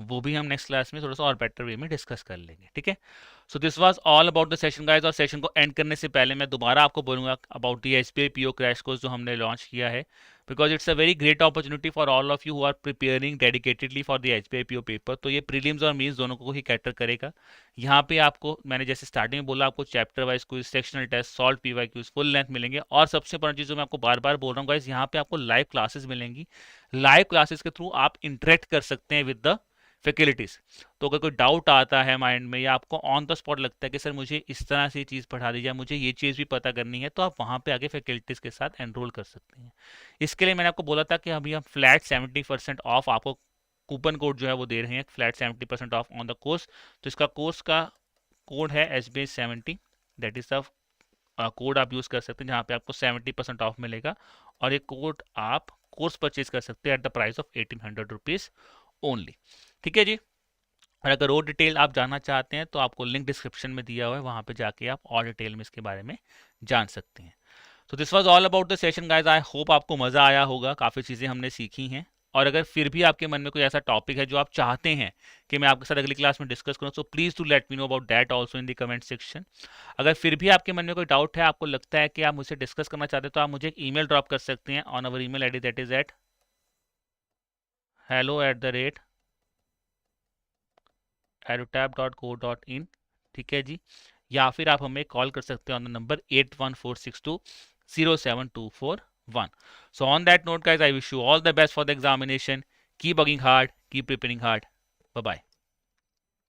वो भी हम नेक्स्ट क्लास में थोड़ा सा और बेटर वे में डिस्कस कर लेंगे। ठीक है। So this was all about the session guys. और सेशन को एंड करने से पहले मैं दोबारा आपको बोलूंगा about the SBI PO crash course जो हमने लॉन्च किया है, because it's a very great opportunity for all of you who are preparing dedicatedly for the SBI PO paper. तो ये प्रीलिम्स और मीन्स दोनों को ही कैटर करेगा। यहाँ पे आपको मैंने जैसे स्टार्टिंग में बोला, आपको chapter wise quiz, sectional test, solve PYQs full length मिलेंगे। और सबसे बड़ी चीज़ जो मैं आपको बार बार बोल रहा हूँ गाइस, यहाँ पे आपको लाइव क्लासेस मिलेंगी। लाइव क्लासेस के थ्रू आप इंटरेक्ट कर सकते हैं विद द फैकल्टीज। तो अगर कोई डाउट आता है माइंड में, या आपको ऑन द स्पॉट लगता है कि सर मुझे इस तरह से चीज़ पढ़ा दीजिए, मुझे ये चीज़ भी पता करनी है, तो आप वहाँ पे आगे फैकल्टीज के साथ एनरोल कर सकते हैं। इसके लिए मैंने आपको बोला था कि अभी हम फ्लैट 70% ऑफ आपको कूपन कोड जो है वो दे रहे हैं, flat 70% of on the course. तो इसका कोर्स का कोड है SBI70, that is the code आप यूज़ कर सकते हैं, जहाँ पे आपको 70% ऑफ मिलेगा। और ये कोड आप कोर्स परचेज कर सकते हैं at the price of 1800 rupees only. ठीक है जी। और अगर और डिटेल आप जानना चाहते हैं तो आपको लिंक डिस्क्रिप्शन में दिया हुआ है, वहाँ पे जाके आप और डिटेल में इसके बारे में जान सकते हैं। तो this was all about the session guys. I hope आपको मज़ा आया होगा, काफ़ी चीज़ें हमने सीखी हैं। और अगर फिर भी आपके मन में कोई ऐसा टॉपिक है जो आप चाहते हैं कि मैं आपके साथ अगली क्लास में डिस्कस करूं, so please to let me know about that also in the comment section. अगर फिर भी आपके मन में कोई डाउट है, आपको लगता है कि आप मुझसे डिस्कस करना चाहते हैं, तो आप मुझे एक ईमेल ड्रॉप कर सकते हैं on our email ID, that is at hello@aerotab.co.in। ठीक है जी। या फिर आप हमें कॉल कर सकते हैं on the number 8146207241। So on that note guys, I wish you all the best for the examination. Keep working hard, keep preparing hard. Bye bye.